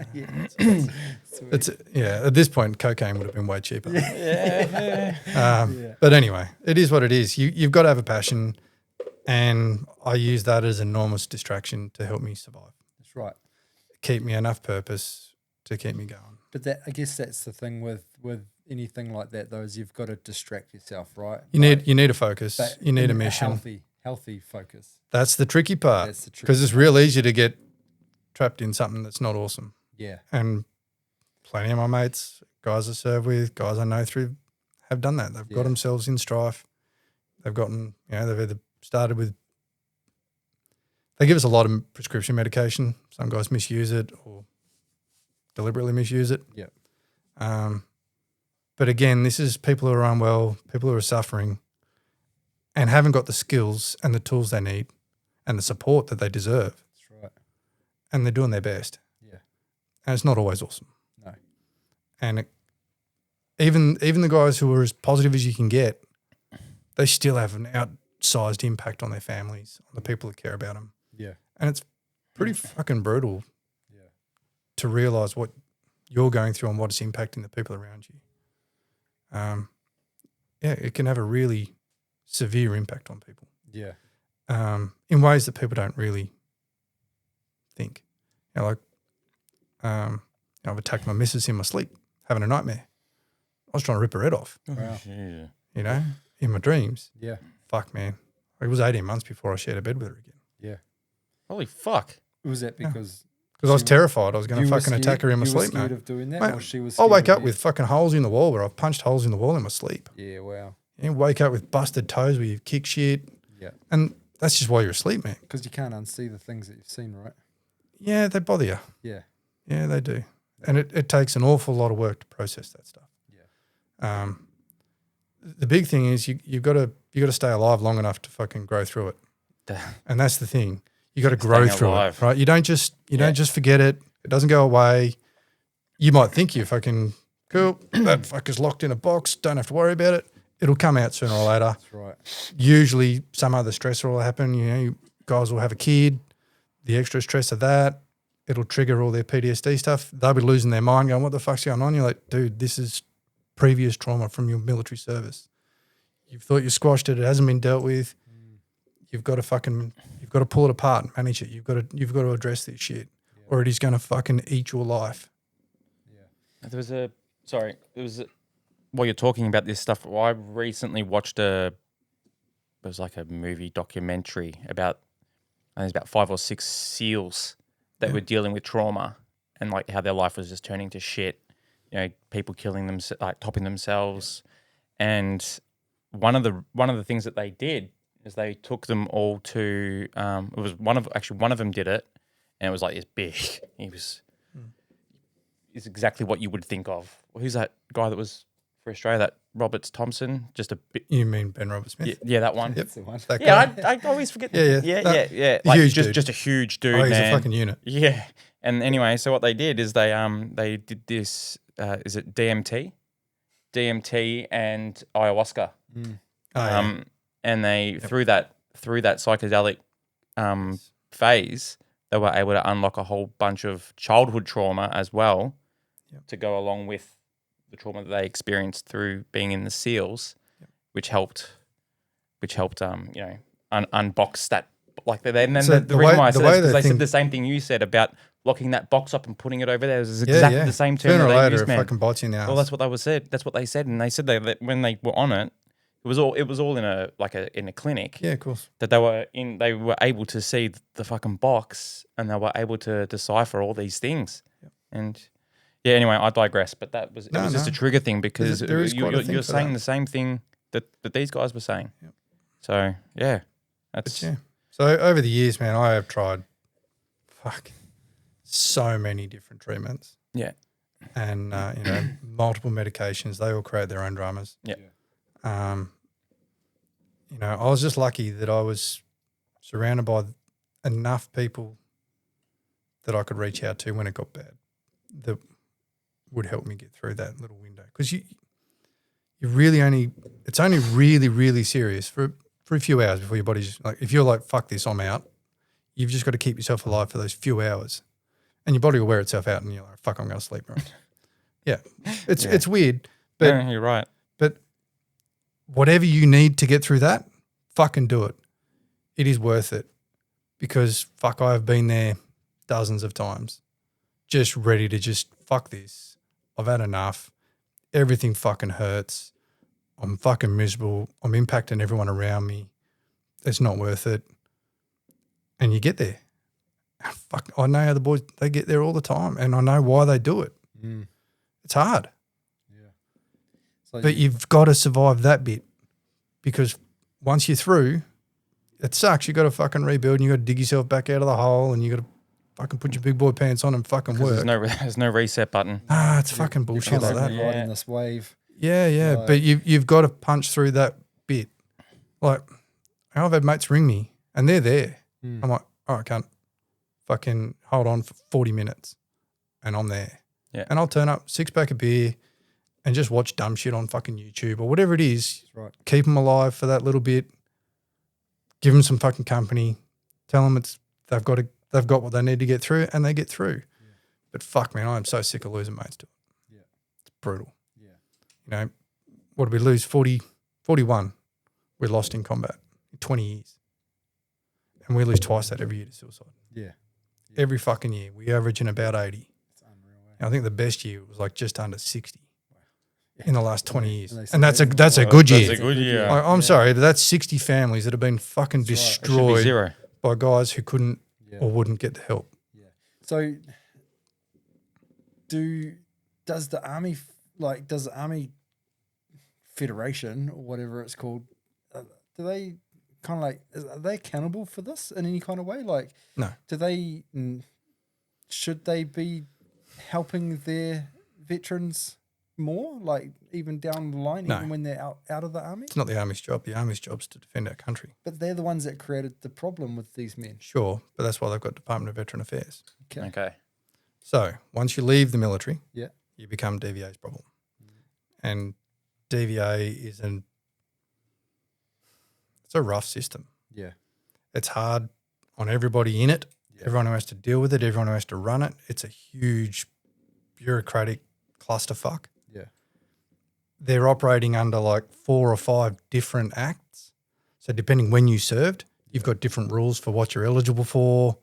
It's at this point, cocaine would have been way cheaper. Yeah. But anyway, it is what it is. You've got to have a passion, and I use that as an enormous distraction to help me survive, That's right. keep me enough purpose to keep me going. But I guess that's the thing with anything like that, though, is you've got to distract yourself, right? You need a focus. But You need in a mission. healthy focus. That's the tricky part, That's the tricky because it's real easy to get trapped in something that's not awesome. Yeah, And plenty of my mates, guys I serve with, guys I know through, have done that. They've got themselves in strife. They've gotten, they've either started with, they give us a lot of prescription medication. Some guys misuse it or deliberately misuse it. yeah, But again, this is people who are unwell, people who are suffering and haven't got the skills and the tools they need and the support that they deserve. that's right. And they're doing their best. Yeah, And it's not always awesome. no, And even the guys who are as positive as you can get, they still have an outsized impact on their families, on the people that care about them. yeah, And it's pretty fucking brutal yeah, to realise what you're going through and what it's impacting the people around you. It can have a really severe impact on people yeah, in ways that people don't really think. I've attacked my missus in my sleep, having a nightmare. I was trying to rip her head off, wow. Yeah. in my dreams. Yeah, Fuck, man. It was 18 months before I shared a bed with her again. yeah. Holy fuck. Was that because because I was terrified. I was going to You were fucking scared- attack her in my you were sleep, scared mate. of doing that, Mate, or she was I'll wake scared up of with fucking holes in the wall where I've punched holes in the wall in my sleep. you? Yeah, wow. You wake up with busted toes where you've kicked shit. Yeah. And that's just while you're asleep, man. Because you can't unsee the things that you've seen, right? Yeah, they bother you. Yeah. Yeah, they do. And it takes an awful lot of work to process that stuff. Yeah. The big thing is you got to stay alive long enough to fucking grow through it. And that's the thing. You got to grow Staying through alive. it, right? You don't just forget it. It doesn't go away. You might think you're fucking cool. That fucker's locked in a box. Don't have to worry about it. It'll come out sooner or later. That's right. Usually some other stressor will happen. You know, you guys will have a kid. The extra stress of that, it'll trigger all their PTSD stuff. They'll be losing their mind going, what the fuck's going on? You're like, dude, this is previous trauma from your military service. You've thought you squashed it. It hasn't been dealt with. You've got to pull it apart and manage it. You've got to address this shit or it is going to fucking eat your life. While you're talking about this stuff, I recently watched it was like a movie documentary about, I think it's about 5 or 6 SEALs that were dealing with trauma and like how their life was just turning to shit. You know, people killing them, like topping themselves. And one of the things that they did is they took them all to, it was one of them did it, and it was like this big. He's exactly what you would think of. Who's that guy that was for Australia? That Roberts Thompson, just a bit. You mean Ben Roberts-Smith? Yeah, that one. Yep. That's the one. That Yeah, guy. I always forget. Yeah. Yeah. Like Huge just dude. just a huge dude. Oh, he's man. a fucking unit. Yeah. And anyway, so what they did is they did this. Is it DMT and ayahuasca? Oh, yeah. And they through that psychedelic phase, they were able to unlock a whole bunch of childhood trauma as well, to go along with the trauma that they experienced through being in the SEALs, which helped unbox that. Like the reason why I said that is because they said the same thing you said about locking that box up and putting it over there. It was exactly the same term Sooner that or they later, used, it man. fucking bites you in the ass. Well, that's what they said. That's what they said, and they said that when they were on it, it was all in a clinic. Yeah, of course. That they were able to see the fucking box, and they were able to decipher all these things. Yep. And yeah, anyway, I digress. But it was just a trigger thing because There is quite a thing you're for saying that. the same thing that these guys were saying. Yep. So yeah, that's So over the years, man, I have tried so many different treatments. Yeah. And, multiple medications. They all create their own dramas. Yeah. I was just lucky that I was surrounded by enough people that I could reach out to when it got bad that would help me get through that little window. Because you really it's only really, really serious for a few hours before your body's like, if you're like, fuck this, I'm out, you've just got to keep yourself alive for those few hours. And your body will wear itself out and you're like, fuck, I'm going to sleep, right? Yeah. It's weird. But yeah, you're right. But whatever you need to get through that, fucking do it. It is worth it because, fuck, I have been there dozens of times just ready to just fuck this. I've had enough. Everything fucking hurts. I'm fucking miserable. I'm impacting everyone around me. It's not worth it. And you get there. Fuck, I know how the boys, they get there all the time and I know why they do it. It's hard. Yeah. So But you've got to survive that bit because once you're through, it sucks. You got to fucking rebuild and you got to dig yourself back out of the hole and you got to fucking put your big boy pants on and fucking work. There's no reset button. It's fucking bullshit like that. constantly riding this wave. Yeah. Like- But you've got to punch through that bit. Like, I've had mates ring me and they're there. I'm like, I can't fucking hold on for 40 minutes and I'm there. Yeah. And I'll turn up 6-pack of beer and just watch dumb shit on fucking YouTube or whatever it is. That's right. Keep them alive for that little bit. Give them some fucking company. Tell them they've got what they need to get through, and they get through. Yeah. But fuck, man, I am so sick of losing mates to it. Yeah, it's brutal. Yeah, What did we lose? 41. We lost in combat in 20 years, and we lose twice that every year to suicide. yeah. Every fucking year, we average in about 80. It's unreal. And I think the best year was like just under 60 in the last 20 years, And they and that's a say- that's a good year. That's a good year. Like, I'm sorry, but that's 60 families that have been fucking It should be destroyed zero. by guys who couldn't Yeah. or wouldn't get the help. Yeah. So, does the army federation or whatever it's called? Do they kind of like are they accountable for this in any kind of way? Like, No. do they should they be helping their veterans more, like even down the line, No. even when they're out of the army? It's not the Army's job. The Army's job's to defend our country. But they're the ones that created the problem with these men. Sure, but that's why they've got Department of Veteran Affairs. Okay. Okay. So once you leave the military, Yeah. you become DVA's problem. And DVA is it's a rough system. Yeah. It's hard on everybody in it, Yeah. everyone who has to deal with it, everyone who has to run it. It's a huge bureaucratic clusterfuck. Yeah. They're operating under like 4 or 5 different acts. So depending when you served, you've got different rules for what you're eligible for,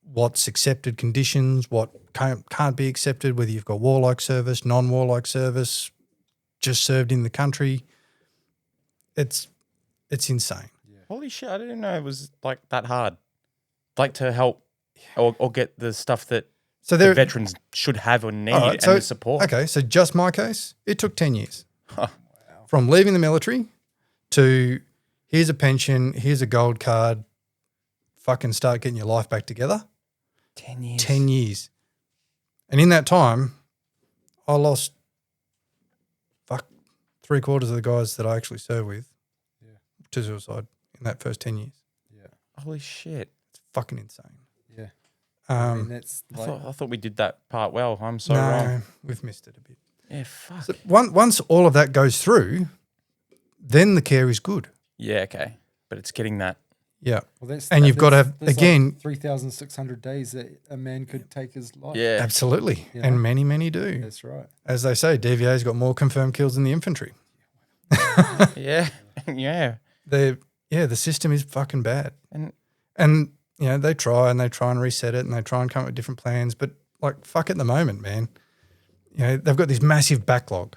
what's accepted conditions, what can't be accepted, whether you've got warlike service, non-warlike service, just served in the country. It's insane. Holy shit! I didn't know it was like that hard. Like to help or get the stuff that So the there, veterans should have or need All right, and so- the support. Okay, so just my case, it took 10 years. From leaving the military to here's a pension, here's a gold card, fucking start getting your life back together. 10 years. 10 years. And in that time, I lost 3/4 of the guys that I actually served with to suicide in that first 10 years. Yeah. Holy shit! It's fucking insane. Yeah. I mean, that's I like, thought we did that part well. I'm so no, wrong. we've missed it a bit. Yeah, fuck. So once all of that goes through, then the care is good. Yeah, okay. But it's getting that. Yeah. well, that's, And you've got to have, again, 3,600 days that a man could take his life. Yeah. absolutely. You And know? many, many do. That's right. As they say, DVA's got more confirmed kills than the infantry. Yeah. Yeah. The system is fucking bad. And You know, they try and reset it and they try and come up with different plans. But like, fuck at the moment, man. You know, they've got this massive backlog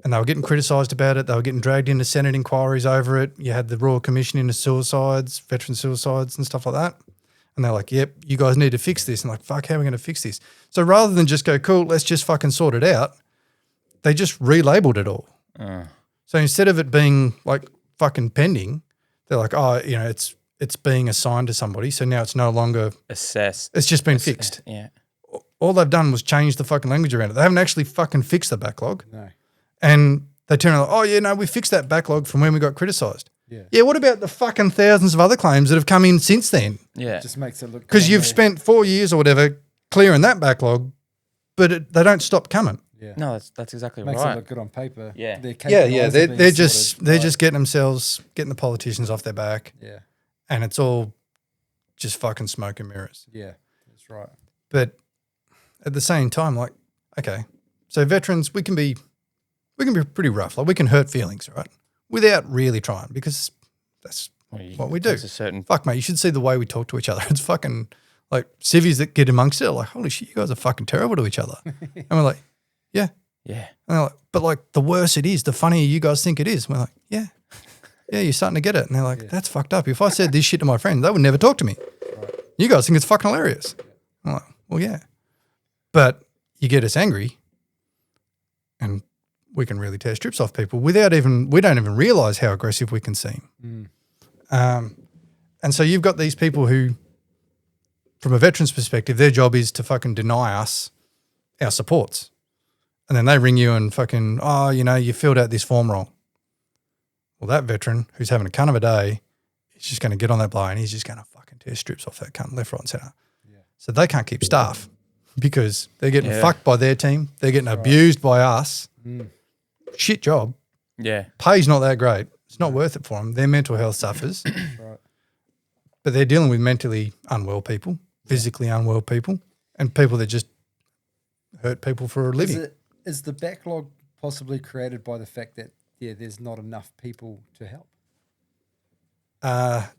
and they were getting criticised about it. They were getting dragged into Senate inquiries over it. You had the Royal Commission into suicides, veteran suicides and stuff like that. And they're like, yep, you guys need to fix this. And like, fuck, how are we going to fix this? So rather than just go, cool, let's just fucking sort it out, they just relabeled it all. So instead of it being like fucking pending, they're like, oh, you know, it's being assigned to somebody. So now it's no longer, assess. it's just been fixed. Yeah. All they've done was change the fucking language around it. They haven't actually fucking fixed the backlog. No. And they turn around, oh, yeah, no, we fixed that backlog from when we got criticised. Yeah. Yeah, what about the fucking thousands of other claims that have come in since then? Yeah. It just makes it look Because like you've they- spent 4 years or whatever clearing that backlog, but they don't stop coming. Yeah. No, that's exactly Makes it right. look good on paper. Yeah. Their Yeah, KPIs yeah, are they're being just sorted, they're like- just getting the politicians off their back, Yeah. and it's all just fucking smoke and mirrors. Yeah. That's right. But at the same time, like, okay, so veterans, we can be pretty rough. Like, we can hurt feelings, right? Without really trying, because that's what we do. There's a certain Fuck, mate, you should see the way we talk to each other. It's fucking like civvies that get amongst it are like, holy shit, you guys are fucking terrible to each other. And we're like, yeah. yeah. And they're like, but like the worse it is, the funnier you guys think it is. And we're like, yeah. Yeah, you're starting to get it. And they're like, that's fucked up. If I said this shit to my friends, they would never talk to me. You guys think it's fucking hilarious. I'm like, well, yeah. But you get us angry and we can really tear strips off people we don't even realize how aggressive we can seem. And so you've got these people who, from a veteran's perspective, their job is to fucking deny us our supports. And then they ring you and fucking, oh, you know, you filled out this form wrong. Well, that veteran who's having a cunt of a day is just going to get on that blow and he's just going to fucking tear strips off that cunt left, right and centre. Yeah. So they can't keep staff because they're getting fucked by their team. They're getting abused by us. Shit job. Yeah. Pay's not that great. It's not worth it for them. Their mental health suffers. Right. But they're dealing with mentally unwell people, physically unwell people, and people that just hurt people for a living. Is the backlog possibly created by the fact that there's not enough people to help?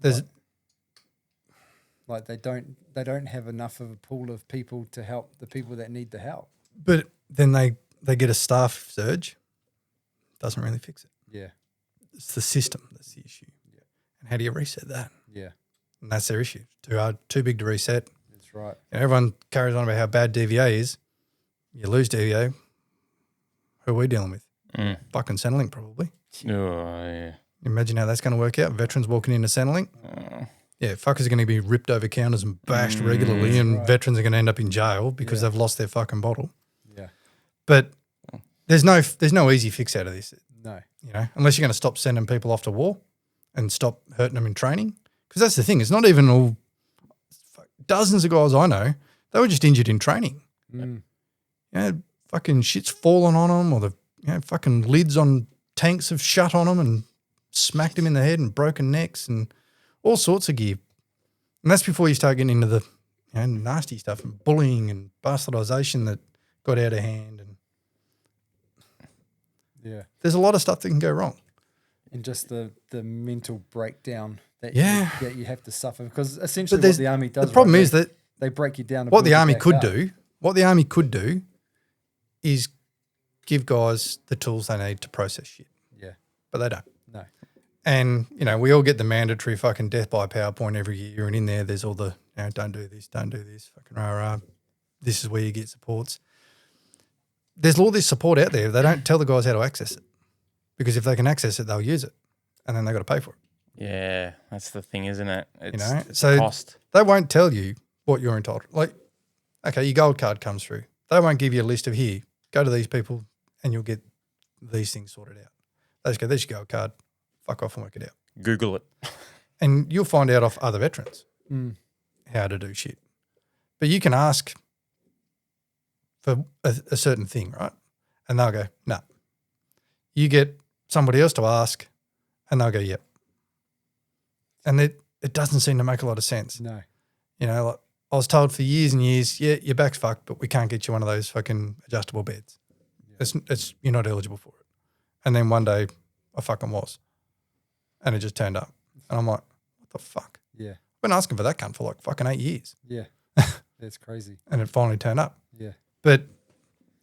There's Like they don't have enough of a pool of people to help the people that need the help. But then they get a staff surge. Doesn't really fix it. Yeah. It's the system that's the issue. Yeah. And how do you reset that? Yeah. And that's their issue. Too hard, too big to reset. That's That's right. And everyone carries on about how bad DVA is. You lose DVA, who are we dealing with? Fucking Centrelink probably. Oh, yeah. Imagine how that's going to work out. Veterans walking into Centrelink. Yeah, fuckers are going to be ripped over counters and bashed regularly, and veterans are going to end up in jail because they've lost their fucking bottle. Yeah. But there's no easy fix out of this. No. You know, unless you're going to stop sending people off to war and stop hurting them in training. Because that's the thing. It's not even all dozens of guys I know, they were just injured in training. You know, fucking shit's fallen on them, or the fucking lids on tanks have shut on them and smacked them in the head and broken necks and all sorts of gear. And that's before you start getting into the nasty stuff and bullying and bastardisation that got out of hand. And there's a lot of stuff that can go wrong. And just the mental breakdown that you have to suffer, because essentially But what the army does. the problem is that they break you down. To what build the you army back could up. do, what the army could do, is give guys the tools they need to process shit. Yeah. But they don't. No. And, we all get the mandatory fucking death by PowerPoint every year, and in there there's all the, don't do this, fucking rah, this is where you get supports. There's all this support out there. They don't tell the guys how to access it, because if they can access it, they'll use it, and then they've got to pay for it. Yeah, that's the thing, isn't it? It's, it's so cost. they won't tell you what you're entitled. Like, okay, your gold card comes through. They won't give you a list of, here, go to these people and you'll get these things sorted out. They just go, there's your gold card. Fuck off and work it out. Google it. And you'll find out off other veterans how to do shit. But you can ask for a certain thing, right? And they'll go, no. You get somebody else to ask and they'll go, yep. And it doesn't seem to make a lot of sense. No. Like I was told for years and years, yeah, your back's fucked, but we can't get you one of those fucking adjustable beds. Yeah. You're not eligible for it. And then one day I fucking was. And it just turned up. And I'm like, what the fuck? Yeah. I've been asking for that cunt for like fucking 8 years. Yeah. That's crazy. And it finally turned up. Yeah. But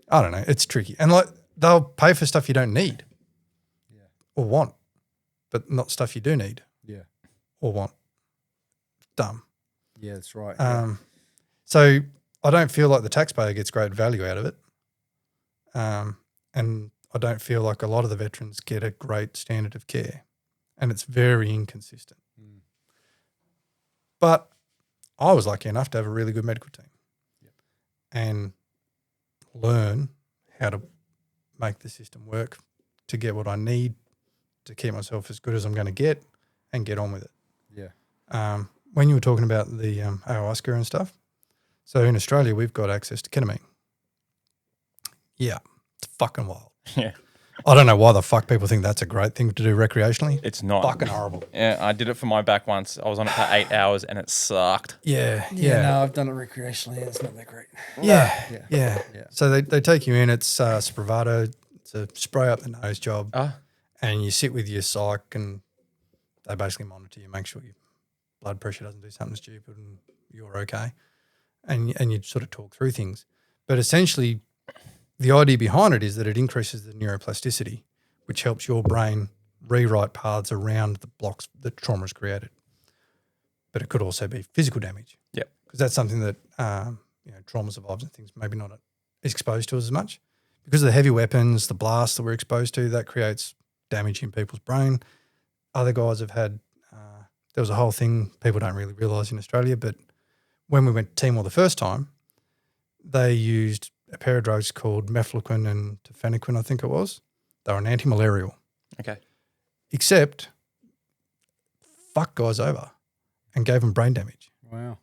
I don't know. It's tricky. And like they'll pay for stuff you don't need or want, but not stuff you do need or want. Dumb. Yeah, that's right. So I don't feel like the taxpayer gets great value out of it. And I don't feel like a lot of the veterans get a great standard of care. And it's very inconsistent. But I was lucky enough to have a really good medical team and learn how to make the system work to get what I need to keep myself as good as I'm going to get and get on with it. Yeah. When you were talking about the ayahuasca and stuff, so in Australia we've got access to ketamine. Yeah, it's fucking wild. Yeah. I don't know why the fuck people think that's a great thing to do recreationally. It's not. Fucking horrible. Yeah, I did it for my back once. I was on it for 8 hours and it sucked. Yeah, no, I've done it recreationally. It's not that great. Yeah. So they take you in. It's Spravato. It's a spray up the nose job. And you sit with your psych and they basically monitor you, make sure your blood pressure doesn't do something stupid and you're okay. And you sort of talk through things. But essentially the idea behind it is that it increases the neuroplasticity, which helps your brain rewrite paths around the blocks that trauma has created. But it could also be physical damage. Yep. Because that's something that trauma survivors and things maybe not exposed to as much. Because of the heavy weapons, the blasts that we're exposed to, that creates damage in people's brain. Other guys have had there was a whole thing people don't really realise in Australia, but when we went to Timor the first time, they used a pair of drugs called mefloquine and tafenoquine, I think it was. They were an anti-malarial. Okay. Except fucked guys over and gave them brain damage. Wow.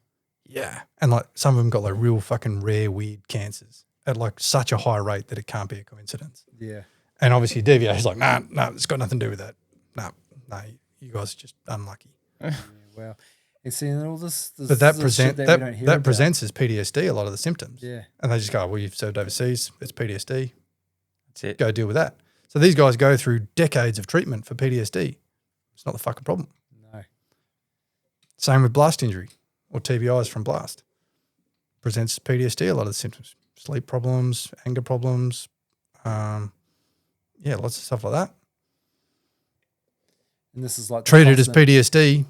Yeah. And like some of them got like real fucking rare, weird cancers at like such a high rate that it can't be a coincidence. Yeah. And obviously DVA is like, nah, it's got nothing to do with that. No, you guys are just unlucky. Wow. And seeing all this But that that presents as PTSD, a lot of the symptoms. Yeah. And they just go, well, you've served overseas, it's PTSD. That's it. Go deal with that. So these guys go through decades of treatment for PTSD. It's not the fucking problem. No. Same with blast injury or TBIs from blast. Presents PTSD, a lot of the symptoms. Sleep problems, anger problems, lots of stuff like that. And this is like Treated as PTSD,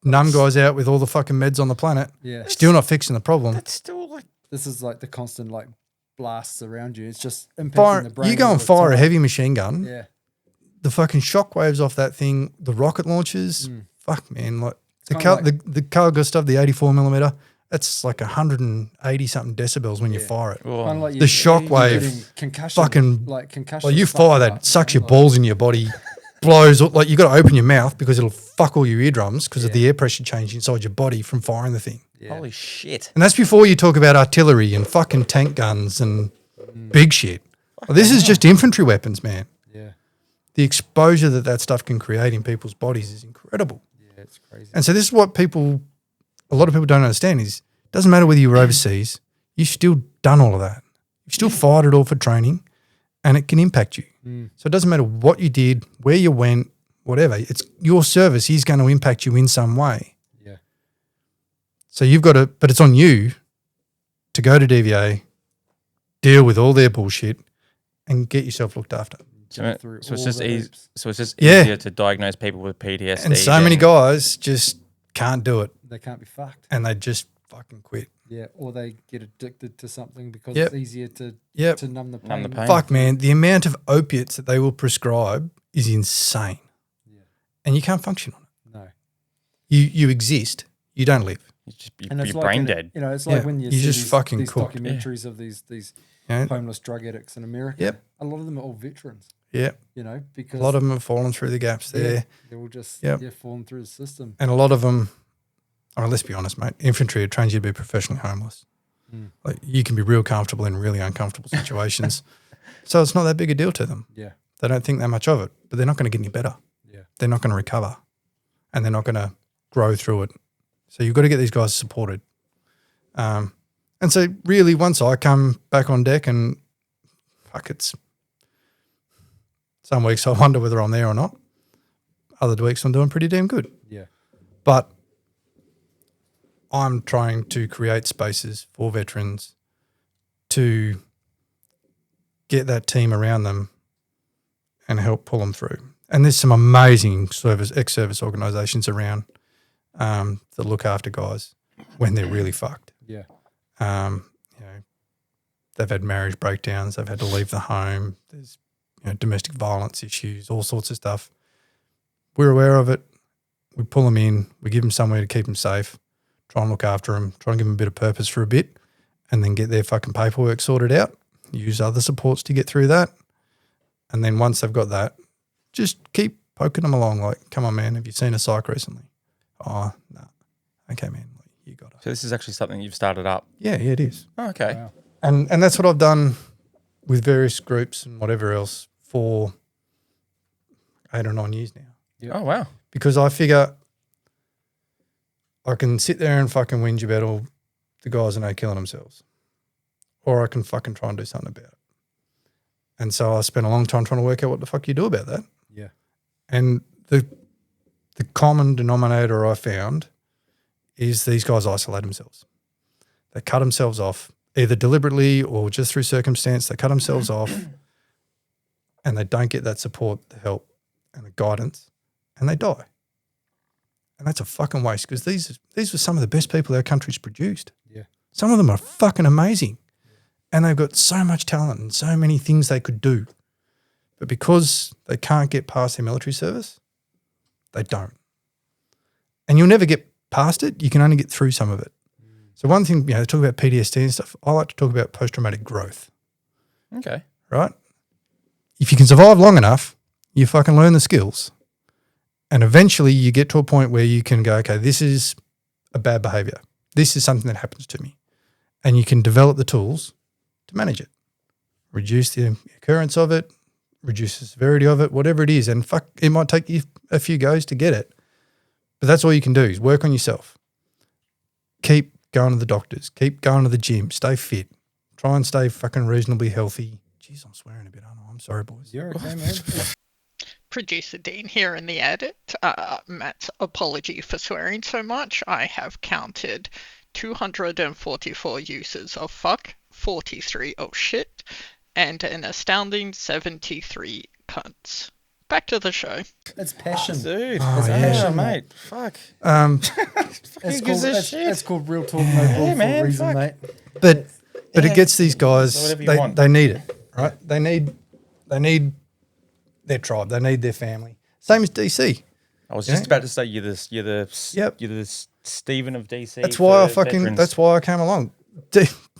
numb guys out with all the fucking meds on the planet. Yeah. Still not fixing the problem. That's still like This is like the constant like blasts around you. It's just impacting Fire, the brain. you go all and the fire a time. heavy machine gun. Yeah. The fucking shock waves off that thing, the rocket launches. Fuck, man. Like the kinda Cargo stuff, the 84 millimeter. That's like 180 something decibels when you fire it. oh, Kind of like The shock wave, getting concussion, fucking- like concussion. Like you fuck fire you that, up, sucks you your know, balls in your body, blows. Like you got to open your mouth because it'll fuck all your eardrums because of the air pressure change inside your body from firing the thing. Yeah. holy shit. And that's before you talk about artillery and fucking tank guns and big shit. Well, this is just infantry weapons, man. Yeah. The exposure that stuff can create in people's bodies is incredible. Yeah, it's crazy. And so this is what a lot of people don't understand is it doesn't matter whether you were overseas, you've still done all of that. You've still fired it all for training and it can impact you. So it doesn't matter what you did, where you went, whatever. It's your service is going to impact you in some way. Yeah. So you've got to, but it's on you to go to DVA, deal with all their bullshit and get yourself looked after. Jump through So it's all just the hoops. Yeah. easier to diagnose people with PTSD. And so many than- guys just can't do it They can't be fucked. and they just fucking quit. Yeah, or they get addicted to something because Yep. it's easier to Yep. to numb the pain. Numb the pain. Fuck, man. The amount of opiates that they will prescribe is insane. Yeah. And you can't function on it. No. You exist. You don't live. And it's You're like brain in- dead. You know, it's like Yeah, when you you're see just these, fucking these cooked. documentaries of these Yeah. homeless drug addicts in America. Yep. A lot of them are all veterans. Yeah. You know, because A lot of them have fallen through the gaps there. yeah, they're all just Yep. falling through the system. And a lot of them, I mean, let's be honest, mate. Infantry trains you to be professionally homeless. Like you can be real comfortable in really uncomfortable situations. So it's not that big a deal to them. Yeah. They don't think that much of it, but they're not going to get any better. Yeah. They're not going to recover and they're not going to grow through it. So you've got to get these guys supported. And so really once I come back on deck and fuck, it's some weeks I wonder whether I'm there or not. Other weeks I'm doing pretty damn good. Yeah. But I'm trying to create spaces for veterans to get that team around them and help pull them through. And there's some amazing ex-service organisations around that look after guys when they're really fucked. Yeah. You know, they've had marriage breakdowns, they've had to leave the home, there's domestic violence issues, all sorts of stuff. We're aware of it. We pull them in, we give them somewhere to keep them safe, try and look after them, try and give them a bit of purpose for a bit, and then get their fucking paperwork sorted out, use other supports to get through that. And then once they've got that, just keep poking them along like, come on, man, have you seen a psych recently? Oh, no. Okay, man, like, you got it. So this is actually something you've started up. Yeah, it is. Oh, okay. Wow. And that's what I've done with various groups and whatever else for 8 or 9 years now. Yeah. Oh, wow. Because I figure I can sit there and fucking whinge about all the guys that are killing themselves, or I can fucking try and do something about it. And so I spent a long time trying to work out what the fuck you do about that. Yeah. And the common denominator I found is these guys isolate themselves. They cut themselves off either deliberately or just through circumstance. They cut themselves off and they don't get that support, the help and the guidance, and they die. And that's a fucking waste because these were some of the best people our country's produced. Yeah. Some of them are fucking amazing and they've got so much talent and so many things they could do. But because they can't get past their military service, they don't. And you'll never get past it. You can only get through some of it. So one thing, they talk about PTSD and stuff. I like to talk about post-traumatic growth, Okay. right? If you can survive long enough, you fucking learn the skills. And eventually you get to a point where you can go, okay, this is a bad behavior. This is something that happens to me. And you can develop the tools to manage it. Reduce the occurrence of it, reduce the severity of it, whatever it is. And fuck, it might take you a few goes to get it. But that's all you can do is work on yourself. Keep going to the doctors. Keep going to the gym. Stay fit. Try and stay fucking reasonably healthy. Jeez, I'm swearing a bit, aren't I? I'm sorry, boys. You're okay, man. Producer Dean here in the edit. Matt's apology for swearing so much. I have counted 244 uses of fuck, 43 of shit, and an astounding 73 cunts. Back to the show. It's passion. Dude, It's yeah, passion, mate. Fuck. It's Who gives called, a it's, shit? it's called real talk, no bull for man, a reason, fuck. mate. But Yeah. it gets these guys. whatever you want. They need it, right? They need their tribe. They need their family. Same as DC. I was Yeah. just about to say you're Yep. the Stephen of DC. That's why for veterans. That's why I came along.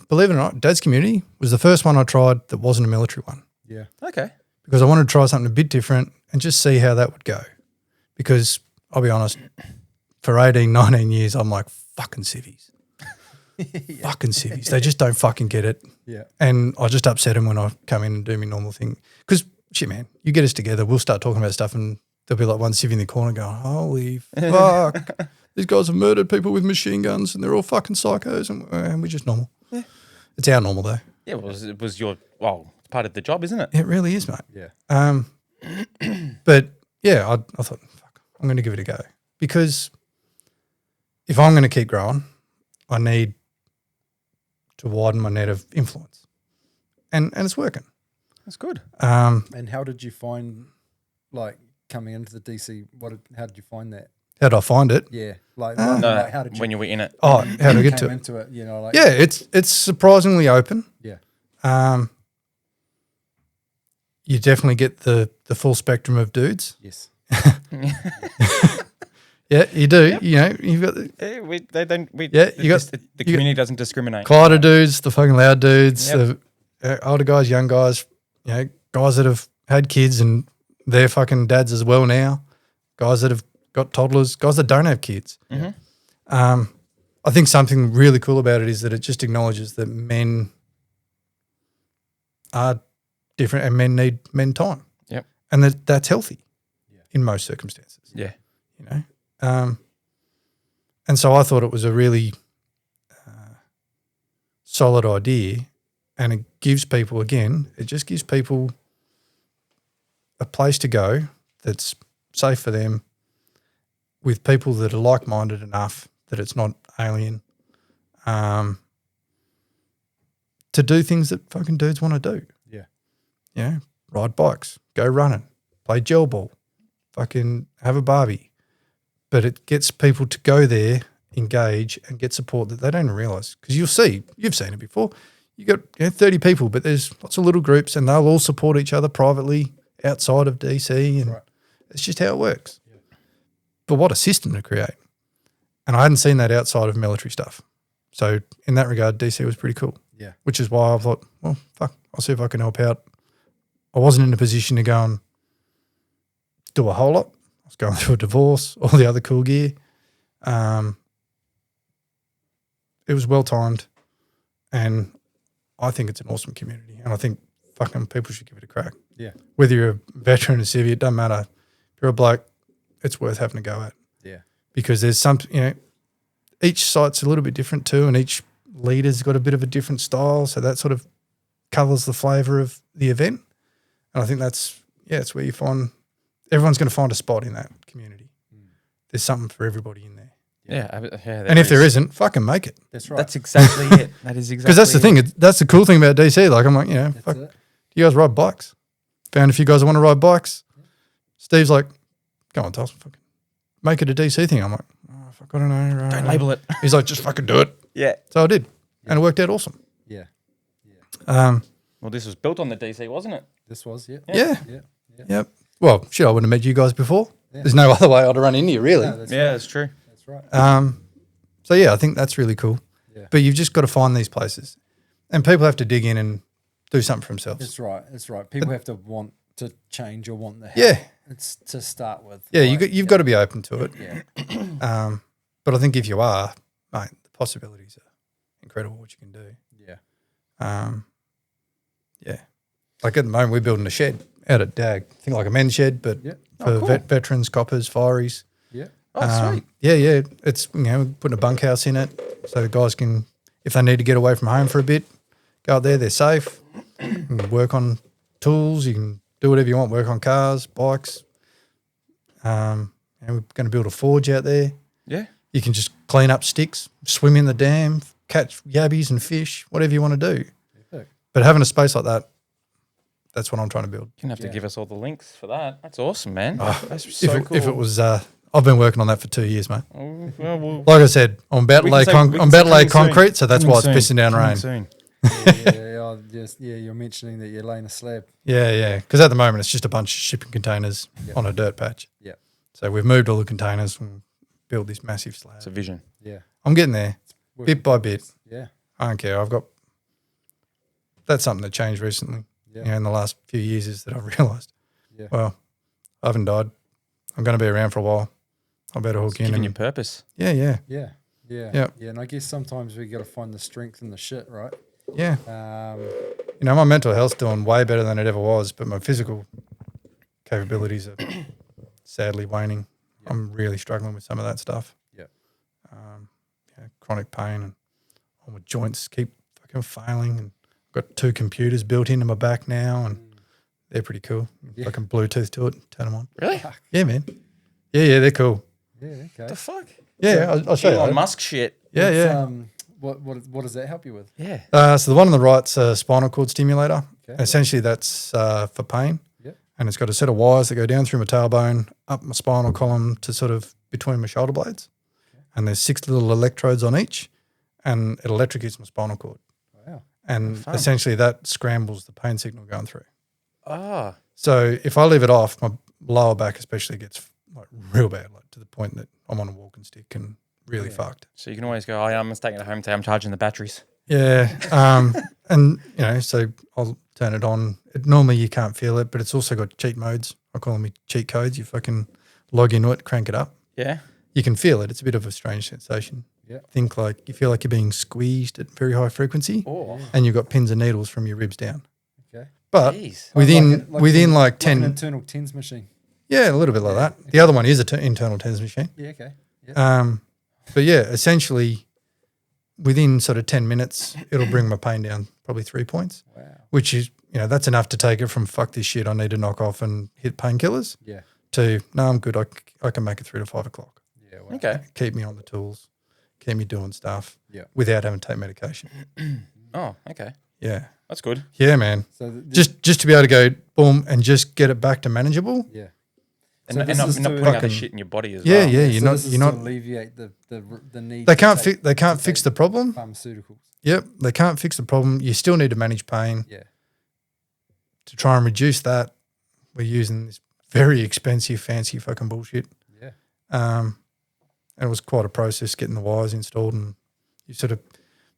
Believe it or not, Dad's Community was the first one I tried that wasn't a military one Yeah. Okay. because I wanted to try something a bit different and just see how that would go. Because I'll be honest, for 18, 19 years, I'm like, fucking civvies. Fucking civvies. They just don't fucking get it. Yeah. And I just upset them when I come in and do my normal thing. Because, shit, man, you get us together, we'll start talking about stuff and there'll be like one civvy in the corner going, holy fuck. These guys have murdered people with machine guns and they're all fucking psychos and we're just normal. Yeah. It's our normal, though. Yeah, well, it was your it's part of the job, isn't it? It really is, mate. Yeah. But, yeah, I thought, fuck, I'm going to give it a go. Because if I'm going to keep growing, I need to widen my net of influence. And it's working. That's good. And how did you find, like, coming into the DC? How did you find that? How did I find it? Yeah. Like, No, like how did you when you were in it. Oh, how did I get came to it? into it? You know, like Yeah, it's surprisingly open. yeah. You definitely get the full spectrum of dudes. Yes. Yeah, you do. You know, you've got the They don't. Yeah, you got- the you community doesn't discriminate. quieter dudes, the fucking loud dudes, Yep. the older guys, young guys, you know, guys that have had kids and they're fucking dads as well now, guys that have got toddlers, guys that don't have kids. I think something really cool about it is that it just acknowledges that men are different and men need men time. Yep. And that's healthy in most circumstances. Yeah. You know, and so I thought it was a really solid idea, and it gives people it just gives people a place to go that's safe for them, with people that are like-minded enough that it's not alien, to do things that fucking dudes want to do. Yeah. You know, ride bikes, go running, play gel ball, fucking have a barbie. But it gets people to go there, engage, and get support that they don't realise. Because you've seen it before. You got 30 people, but there's lots of little groups, and they'll all support each other privately outside of DC, and it's just how it works. Yeah. But what a system to create! And I hadn't seen that outside of military stuff. So in that regard, DC was pretty cool. Yeah. Which is why I thought, well, fuck, I'll see if I can help out. I wasn't in a position to go and do a whole lot. I was going through a divorce, all the other cool gear. It was well timed, and I think it's an awesome community, and I think fucking people should give it a crack. Yeah. Whether you're a veteran or civvy, it doesn't matter. If you're a bloke, it's worth having a go at. Yeah. Because there's some, each site's a little bit different too, and each leader's got a bit of a different style, so that sort of colours the flavour of the event. And I think it's where you find everyone's going to find a spot in that community. There's something for everybody in there. And if there isn't, fucking make it. That's right. That's exactly it. That is exactly Because that's the thing. That's the cool thing about DC. Like, I'm like, fuck, it. you guys ride bikes? Found a few guys that want to ride bikes. Steve's like, go on, Tolson, fucking make it a DC thing. I'm like, oh, fuck, I don't know. Don't label it. He's like, just fucking do it. Yeah. So I did. And it worked out awesome. Yeah. Well, this was built on the DC, wasn't it? This was, yeah. Yeah. Yeah. Yep. Well, shit, I wouldn't have met you guys before. There's no other way I'd have run into you, really. No, that's Yeah, right. that's true. That's right. So, yeah, I think that's really cool. Yeah. But you've just got to find these places. And people have to dig in and do something for themselves. That's right. That's right. People have to want to change or want the help. Yeah. It's to start with. Yeah, like, you've got to be open to it. Yeah. But I think if you are, mate, the possibilities are incredible what you can do. Yeah. Yeah. Like at the moment, we're building a shed out at DAG. Think like a men's shed, but Yeah. for cool. veterans, coppers, fireys. Yeah. Oh, sweet. Yeah. It's, we're putting a bunkhouse in it so the guys can, if they need to get away from home for a bit, go out there, they're safe. You can work on tools, you can do whatever you want, work on cars, bikes. And we're going to build a forge out there. Yeah. You can just clean up sticks, swim in the dam, catch yabbies and fish, whatever you want to do. Perfect. But having a space like that, that's what I'm trying to build. You're going to have to Yeah. give us all the links for that. That's awesome, man. Oh, That's so cool. If it was, I've been working on that for 2 years, mate. Oh, well, Like I said, I'm about to we lay can say coming soon. concrete, so that's why it's Coming pissing down Coming rain. soon. You're mentioning that you're laying a slab. Yeah. Because at the moment it's just a bunch of shipping containers Yep. on a dirt patch. Yep. So we've moved all the containers and built this massive slab. It's a vision. Yeah. I'm getting there, bit by bit. Yeah. I don't care. That's something that changed recently. Yeah. In the last few years is that I've realised. Yeah. Well, I haven't died. I'm going to be around for a while. I better hook It's in. giving you And, purpose. yeah. Yeah. Yep. Yeah. And I guess sometimes we got to find the strength in the shit, right? Yeah. Um, My mental health's doing way better than it ever was, but my physical capabilities are sadly waning. Yep. I'm really struggling with some of that stuff. Yep. Chronic pain and all my joints keep fucking failing. And I've got 2 computers built into my back now, and they're pretty cool. Yeah. Fucking Bluetooth to it, turn them on. Really? Yeah, man. Yeah, they're cool. yeah. Okay. What the fuck? Yeah, I'll show you. Elon that. Musk shit. Yeah. What does that help you with? Yeah. So the one on the right's a spinal cord stimulator. Okay. Essentially, that's for pain. Yep. And it's got a set of wires that go down through my tailbone, up my spinal column to sort of between my shoulder blades. Okay. And there's 6 little electrodes on each, and it electrocutes my spinal cord. Wow. And Fun. essentially that scrambles the pain signal going through. Ah. So if I leave it off, my lower back especially gets like real bad, like to the point that I'm on a walking stick and really Yeah. fucked. So you can always go, oh, yeah, I'm taking it home today. I'm charging the batteries. Yeah. And, so I'll turn it on. Normally you can't feel it, but it's also got cheat modes. I call them cheat codes. You fucking log into it, crank it up. Yeah. You can feel it. It's a bit of a strange sensation. Yeah. Think like you feel like you're being squeezed at very high frequency, Oh. and you've got pins and needles from your ribs down. Okay. But Jeez. within like 10, an internal tens machine. yeah, a little bit like that. The other one is an internal tens machine. Yeah. Okay. Yeah. But yeah, essentially within sort of 10 minutes, it'll bring my pain down probably 3 points, Wow. which is, that's enough to take it from fuck this shit, I need to knock off and hit painkillers, Yeah. to no, I'm good. I can make it through to 5 o'clock. Yeah. Wow. Okay. Keep me on the tools, keep me doing stuff Yeah. without having to take medication. Oh, okay. Yeah. That's good. Yeah, man. So Just to be able to go boom and just get it back to manageable. yeah. And, So and this not, is not to putting other fucking- shit in your body as Yeah, well. yeah. So this is You're not. to alleviate the need. They to can't take- they can't to fix take the problem. pharmaceuticals. Yep, they can't fix the problem. You still need to manage pain. Yeah. To try and reduce that, we're using this very expensive, fancy fucking bullshit. Yeah. And it was quite a process getting the wires installed, and you sort of,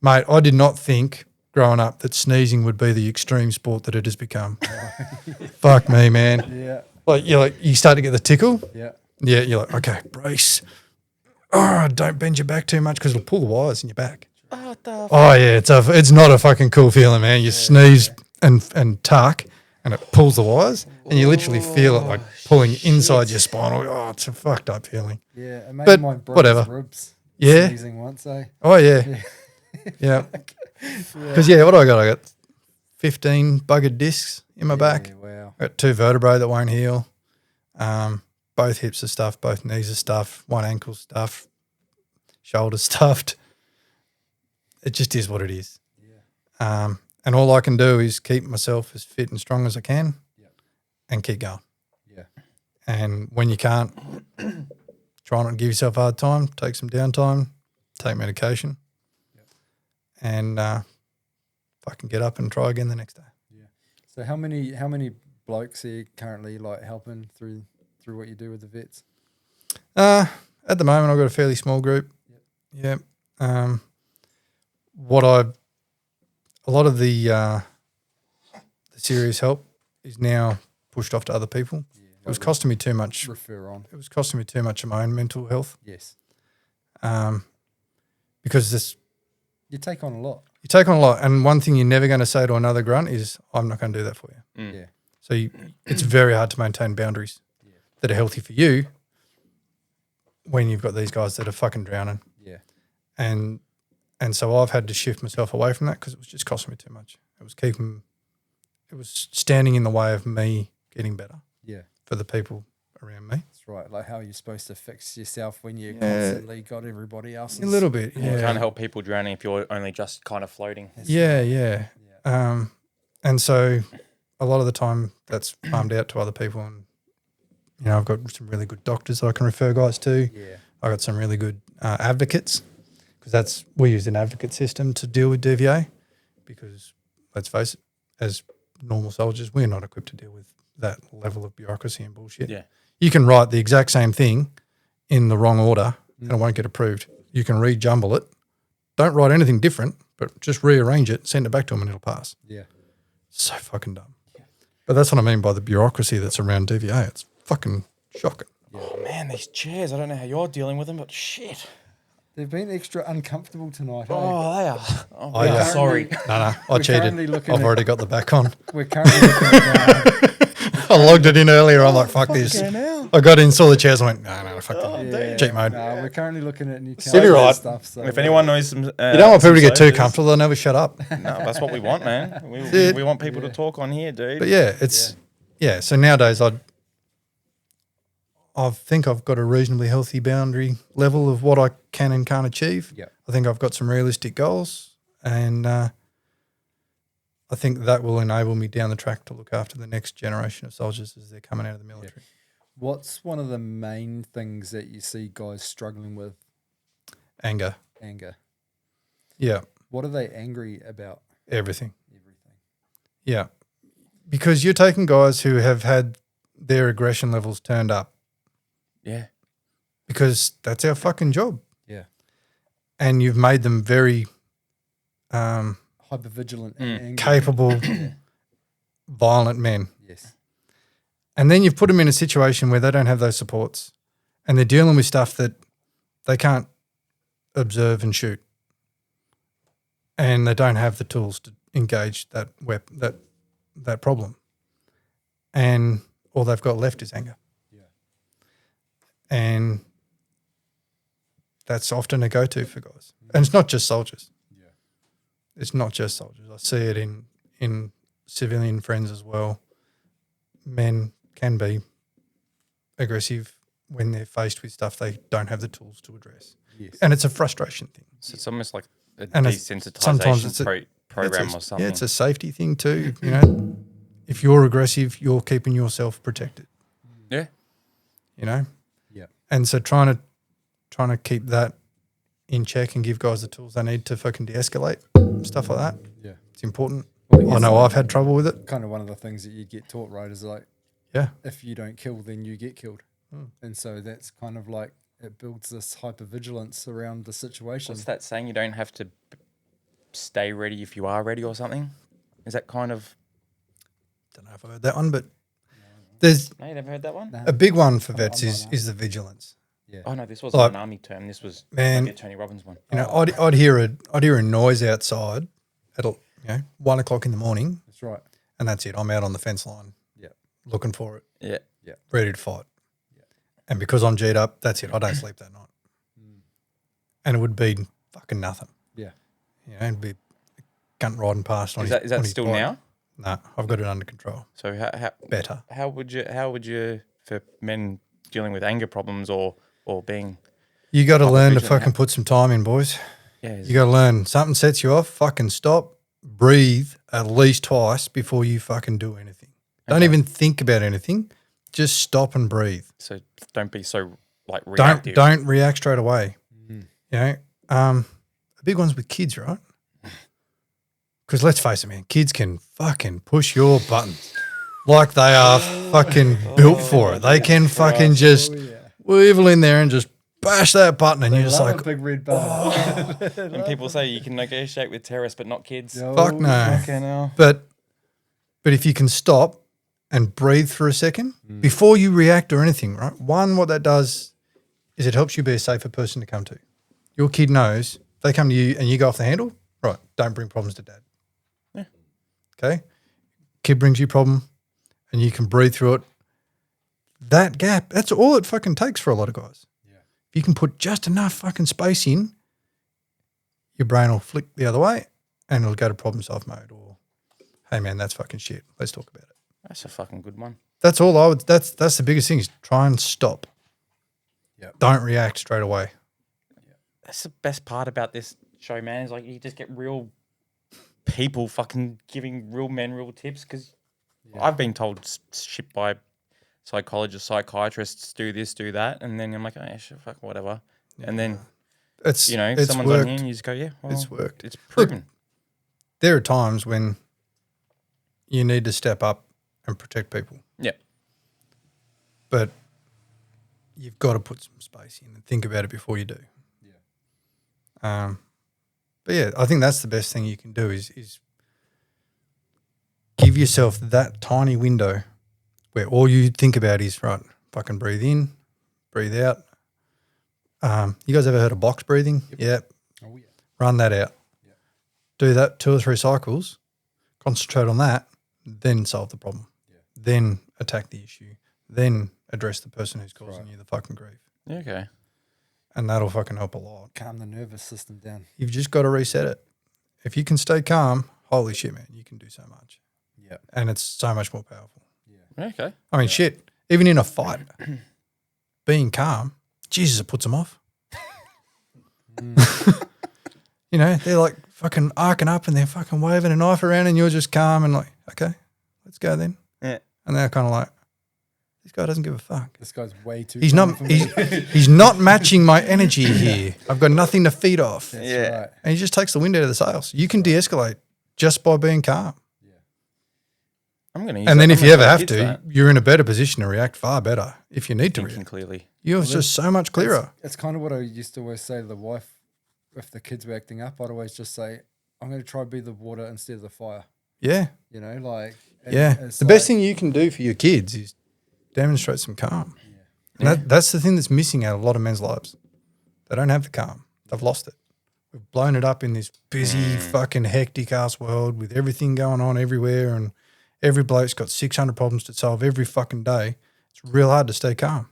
mate, I did not think growing up that sneezing would be the extreme sport that it has become. Fuck me, man. Yeah. You start to get the tickle. Yeah. Yeah, you're like, okay, brace. Oh, don't bend your back too much because it'll pull the wires in your back. Oh, what the Oh yeah, it's not a fucking cool feeling, man. You sneeze and tuck, and it pulls the wires, and you literally feel it like pulling inside your spinal. Oh, it's a fucked up feeling. Yeah. And maybe But mine broke whatever. his ribs. Yeah. Sneezing once, eh? Oh yeah, yeah. Because what do I got? I got 15 buggered discs in my back. Yeah, wow. I got 2 vertebrae that won't heal. Both hips are stuffed, both knees are stuffed, one ankle stuffed, shoulder stuffed. It just is what it is. Yeah. And all I can do is keep myself as fit and strong as I can, Yep. and keep going. Yeah. And when you can't, try not to give yourself a hard time, take some downtime, take medication, and fucking get up and try again the next day. So how many blokes are you currently like helping through what you do with the vets? At the moment, I've got a fairly small group. Yep. A lot of the serious help is now pushed off to other people. Yeah. It was costing me too much. Refer on. It was costing me too much of my own mental health. Yes. Because You take on a lot. you take on a lot, and one thing you're never going to say to another grunt is, "I'm not going to do that for you." Mm. Yeah. So it's very hard to maintain boundaries that are healthy for you when you've got these guys that are fucking drowning. Yeah. And so I've had to shift myself away from that because it was just costing me too much. It was standing in the way of me getting better Yeah. for the people around me. That's right. Like how are you supposed to fix yourself when you Yeah. constantly got everybody else? A little bit, You yeah. can't help people drowning if you're only just kind of floating. Yeah. And so a lot of the time that's farmed out to other people, and I've got some really good doctors that I can refer guys to. Yeah. I got some really good advocates, because we use an advocate system to deal with DVA, because let's face it, as normal soldiers, we're not equipped to deal with that level of bureaucracy and bullshit. Yeah. You can write the exact same thing in the wrong order and it won't get approved. You can rejumble it. Don't write anything different, but just rearrange it, send it back to them, and it'll pass. Yeah. So fucking dumb. But that's what I mean by the bureaucracy that's around DVA. It's fucking shocking. Oh, man, these chairs. I don't know how you're dealing with them, but shit. They've been extra uncomfortable tonight. Oh, they are. Oh, Oh, yeah. sorry. No, I We're cheated. currently looking I've at- already got the back on. We're currently looking at I logged it in earlier. I'm like, fuck this. hell. I got in, saw the chairs, I went, no, fuck that. Cheat mode. we're currently looking at new You'll be right. stuff. So If anyone knows some, You don't want some people to get too soldiers- comfortable. They'll never shut up. No, that's what we want, man. it. We want people to talk on here, dude. But yeah, so nowadays I think I've got a reasonably healthy boundary level of what I can and can't achieve. Yeah. I think I've got some realistic goals, and I think that will enable me down the track to look after the next generation of soldiers as they're coming out of the military. what's one of the main things that you see guys struggling with? Anger. Anger. Yeah, What are they angry about? everything. Everything. Yeah, because you're taking guys who have had their aggression levels turned up, Yeah. because that's our fucking job. Yeah. And you've made them very Hypervigilant and angry. capable, violent men. Yes. And then you've put them in a situation where they don't have those supports, and they're dealing with stuff that they can't observe and shoot, and they don't have the tools to engage that that problem, and all they've got left is anger. Yeah. And that's often a go-to for guys, and it's not just soldiers. Yeah. It's not just soldiers. I see it in civilian friends as well. Men can be aggressive when they're faced with stuff they don't have the tools to address. Yes. And it's a frustration thing. So it's almost like a And it's- sometimes it's desensitization program It's a- or something. Yeah, it's a safety thing too. You know, if you're aggressive, you're keeping yourself protected. Yeah. You know? Yeah. And so trying to keep that in check and give guys the tools they need to fucking de-escalate, stuff like that. Yeah. It's important. Well, I know I've had trouble with it. Kind of one of the things that you get taught, right, is like, Yeah. if you don't kill, then you get killed. And so that's kind of like, it builds this hypervigilance around the situation. What's that saying? You don't have to stay ready if you are ready or something? Is that kind of... Don't know if I heard that one, but there's No, you never heard that one? Nah. a big one for vets I'm is not the vigilance. Yeah. Oh, no, this wasn't Like, an army term. This was man, like a Tony Robbins one. You know, I'd hear a noise outside at 1 o'clock in the morning, That's right. and that's it. I'm out on the fence line, Yeah. looking for it, Yeah. ready to fight. And because I'm G'd up, that's it. I don't sleep that night. And it would be fucking nothing. Yeah. You know, it'd be a cunt riding past. Is that still now? No, I've got it under control. So Better. how would you for men dealing with anger problems or being You got to learn to vigilant, fucking put some time in, boys. yeah You got to learn. Something sets you off, fucking stop, breathe at least twice before you fucking do anything. Don't even think about anything. Just stop and breathe. so don't be so like reactive. Don't react straight away. You know, a big one's with kids, right? Because let's face it, man, kids can fucking push your buttons like they are fucking built for it. They can fucking just weevil in there and just bash that button, and you're just Love like, a big red button. And people say you can negotiate with terrorists but not kids. fuck no. Okay, now. But if you can stop and breathe for a second before you react or anything, right? One, what that does is it helps you be a safer person to come to. Your kid knows they come to you and you go off the handle, right? Don't bring problems to dad. Yeah. Okay? Kid brings you a problem and you can breathe through it. That gap, that's all it fucking takes for a lot of guys. Yeah. If you can put just enough fucking space in, your brain will flick the other way and it'll go to problem solve mode, or, hey man, that's fucking shit. Let's talk about it. That's a fucking good one. That's all I would, that's the biggest thing is try and stop. Yep. Don't react straight away. That's the best part about this show, man. Is like you just get real people fucking giving real men real tips because I've been told shit by psychologists, psychiatrists, do this, do that, and then I'm like, oh, yeah, sure, fuck, whatever. And then, It's someone's worked. on here and you just go, yeah, well, It's worked. It's proven. There are times when you need to step up and protect people, Yeah. but you've got to put some space in and think about it before you do. Yeah. But yeah, I think that's the best thing you can do is give yourself that tiny window where all you think about is, right, fucking breathe in, breathe out. You guys ever heard of box breathing? Yep. Oh, yeah. Run that out. Yep. Do that 2 or 3 cycles, concentrate on that, then solve the problem. Yeah. Then attack the issue. Then address the person who's causing you the fucking grief. Okay. And that'll fucking help a lot. Calm the nervous system down. You've just got to reset it. If you can stay calm, holy shit, man, you can do so much. Yeah. And it's so much more powerful. Okay. I mean, shit, even in a fight, being calm, Jesus, it puts them off. You know, they're like fucking arcing up and they're fucking waving a knife around and you're just calm and like, okay, let's go then. Yeah. And they're kind of like, this guy doesn't give a fuck. This guy's way too. He's calm not. for me. He's not matching my energy here. I've got nothing to feed off, That's Yeah. right. and he just takes the wind out of the sails. You can de-escalate just by being calm, I'm going to use and that. then I'm if you gonna ever tell have kids to, that. you're in a better position to react far better if you need to Thinking react. clearly. You're just so much clearer. It's kind of what I used to always say to the wife. If the kids were acting up, I'd always just say, "I'm going to try to be the water instead of the fire." Yeah, You know, like and yeah. it's The best like- thing you can do for your kids is demonstrate some calm. And that's the thing that's missing out of a lot of men's lives. They don't have the calm. They've lost it. We've blown it up in this busy, fucking hectic ass world with everything going on everywhere, and every bloke's got 600 problems to solve every fucking day. It's real hard to stay calm.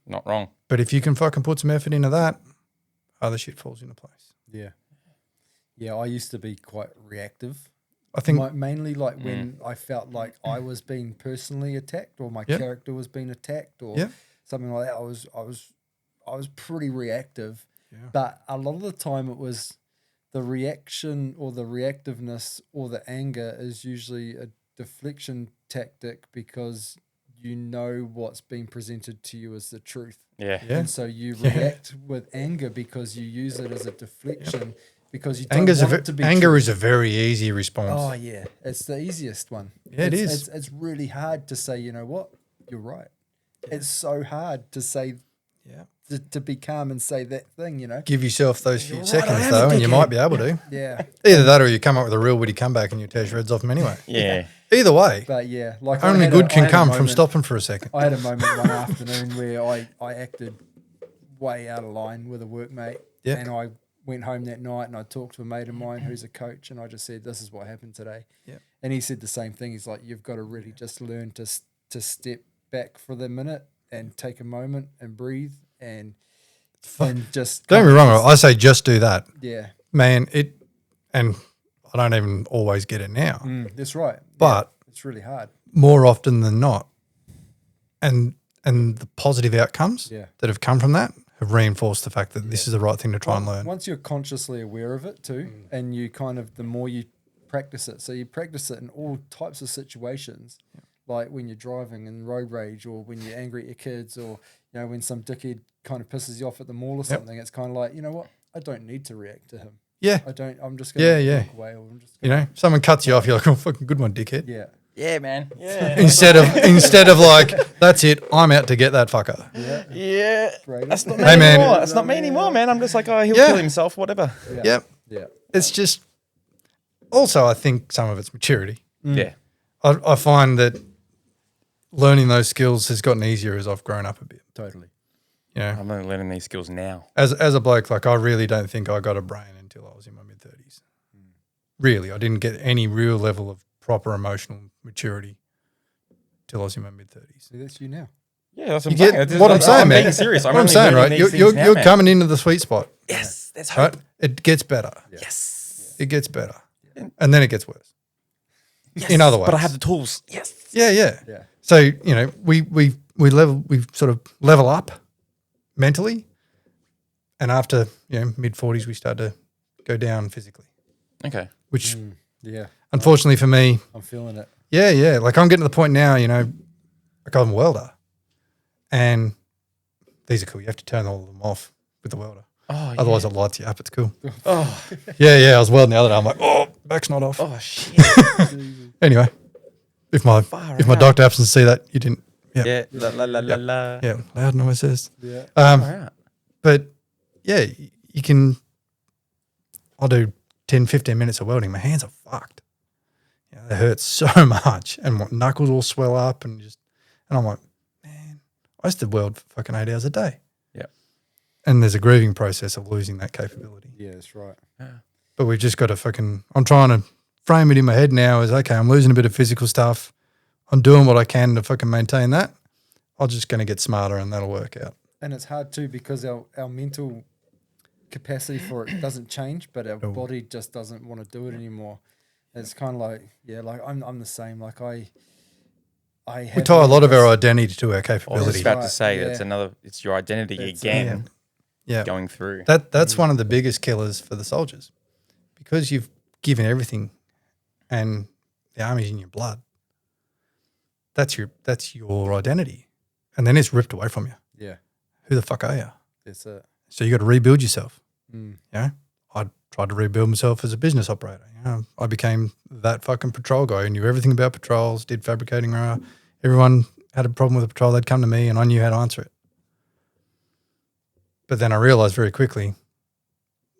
Not wrong. But if you can fucking put some effort into that, other shit falls into place. Yeah. Yeah, I used to be quite reactive. I think Mainly like when I felt like I was being personally attacked or my Yep. character was being attacked or Yep. something like that. I was pretty reactive. Yeah. But a lot of the time it was the reaction or the reactiveness or the anger is usually a deflection tactic because you know what's being presented to you as the truth. Yeah. Yeah. And so you react with anger because you use it as a deflection because you don't Anger's want it to be anger true. is a very easy response. Oh yeah, it's the easiest one. Yeah, it it's, is. It's really hard to say. You know what? You're right. It's so hard to say Yeah. to be calm and say that thing. You know. Give yourself those few You're right, seconds I am though, a and you dickhead. might be able to. Yeah. Either that or you come up with a real witty comeback and you tear shreds off them anyway. Yeah. Either way, But yeah, like only I had good I can had a come from moment- stopping for a second. I had a moment one afternoon where I acted way out of line with a workmate, Yep. and I went home that night and I talked to a mate of mine who's a coach, and I just said, "This is what happened today." Yep. And he said the same thing. He's like, "You've got to really just learn to step back for the minute and take a moment and breathe and just Don't be wrong. I say just do that, yeah, man. And I don't even always get it now, that's right. but Yeah, it's really hard. more often than not, and the positive outcomes Yeah. that have come from that have reinforced the fact that this is the right thing to try and learn. Once you're consciously aware of it too, and you kind of, the more you practice it, so you practice it in all types of situations, like when you're driving and road rage, or when you're angry at your kids, or when some dickhead kind of pisses you off at the mall or something. It's kind of like, you know what? I don't need to react to him. Yeah, I'm just gonna Yeah. walk away, or I'm just you gonna, know, someone cuts you off, you're like, "Oh, fucking good one, dickhead." yeah, Yeah, man. Yeah. Instead of like, "That's it, I'm out to get that fucker." Yeah. Great. That's not me Hey, man. anymore. That's not me anymore, man. I'm just like, oh, he'll Yeah. kill himself, whatever. Yep. yeah, It's just also I think some of it's maturity. Yeah. I find that learning those skills has gotten easier as I've grown up a bit. totally. You know, I'm only learning these skills now. as a bloke, like I really don't think I got a brain until I was in my mid-30s. Really, I didn't get any real level of proper emotional maturity till I was in my mid-30s. See, that's you now. Yeah, that's You get what I'm saying, man. being serious. What I'm saying, right? You're coming into the sweet spot, Yes, there's right? hope. It gets better. Yes. It gets better, and then it gets worse. In other ways, But I have the tools. Yes. yeah. Yeah. So we sort of level up mentally, and after mid-40s we start to go down physically, Okay. which Yeah, unfortunately for me, I'm feeling it. Yeah. Like I'm getting to the point now, like I'm a welder, and these are cool. You have to turn all of them off with the welder. Oh, Otherwise, yeah. it lights you up. It's cool. Oh, Yeah. I was welding the other day. I'm like, oh, back's not off. oh shit. Anyway, if my Far out. doctor happens to see that, you didn't. Yeah. Yeah. La la la la la. Yeah. Loud noises. Yeah. Far out. But yeah, you can. I'll do 10, 15 minutes of welding. My hands are fucked. They hurt so much, and my knuckles all swell up, and I'm like, man, I used to weld for fucking 8 hours a day. Yeah. And there's a grieving process of losing that capability. Yeah, that's right. But we've just got to I'm trying to frame it in my head now as, okay, I'm losing a bit of physical stuff. I'm doing what I can to fucking maintain that. I'm just going to get smarter, and that'll work out. And it's hard too because our mental capacity for it doesn't change, but our body just doesn't want to do it anymore. It's kind of like, like I'm the same. Like We tie a lot of our identity to our I was capability. just about to Right, say yeah. it's your identity That's again Yeah. going through. That's one of the biggest killers for the soldiers, because you've given everything, and the army's in your blood. That's your identity, and then it's ripped away from you. Yeah, Who the fuck are you? that's it. So you got to rebuild yourself. Mm. I tried to rebuild myself as a business operator. I became that fucking patrol guy who knew everything about patrols, did fabricating. Everyone had a problem with a patrol, they'd come to me, and I knew how to answer it. But then I realized very quickly,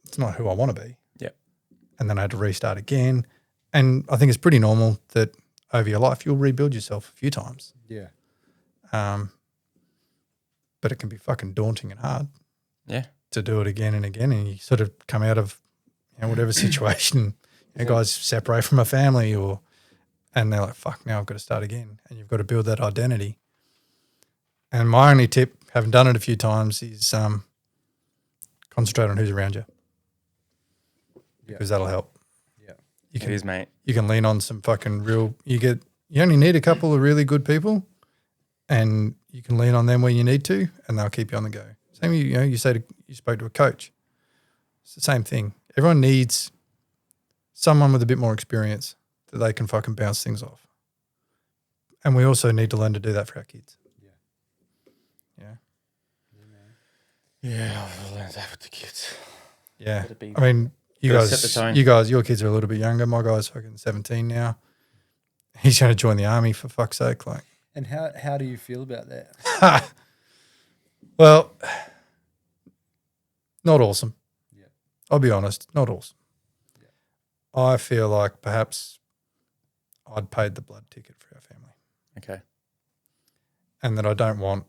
it's not who I want to be. Yep. And then I had to restart again. And I think it's pretty normal that over your life you'll rebuild yourself a few times. Yeah, But it can be fucking daunting and hard. Yeah. To do it again and again, and you sort of come out of whatever situation. Guys separate from a family, and they're like, "Fuck, now I've got to start again." And you've got to build that identity. And my only tip, having done it a few times, is concentrate on who's around you, because that'll help. yeah, It is, mate. You can lean on some fucking real. You only need a couple of really good people, and you can lean on them where you need to, and they'll keep you on the go. Same, you spoke to a coach. It's the same thing. Everyone needs someone with a bit more experience that they can fucking bounce things off. And we also need to learn to do that for our kids. Yeah, I've learned that with the kids. Yeah. Gotta be- I mean, gotta set the tone. your kids are a little bit younger. My guy's fucking 17 now. He's going to join the army, for fuck's sake. Like, And how do you feel about that? well, not awesome. Yeah. I'll be honest, not awesome. Yeah. I feel like perhaps I'd paid the blood ticket for our family, Okay. and that I don't want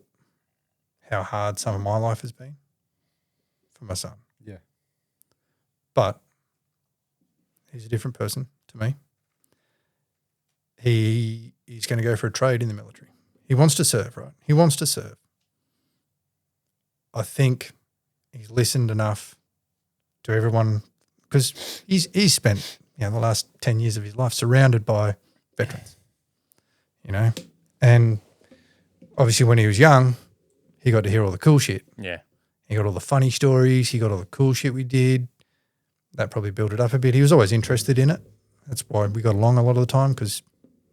how hard some of my life has been for my son. Yeah. But he's a different person to me. He's going to go for a trade in the military. He wants to serve, right? He wants to serve. I think he's listened enough to everyone, because he's spent the last 10 years of his life surrounded by veterans, and obviously when he was young, he got to hear all the cool shit. Yeah. He got all the funny stories. He got all the cool shit we did. That probably built it up a bit. He was always interested in it. That's why we got along a lot of the time, because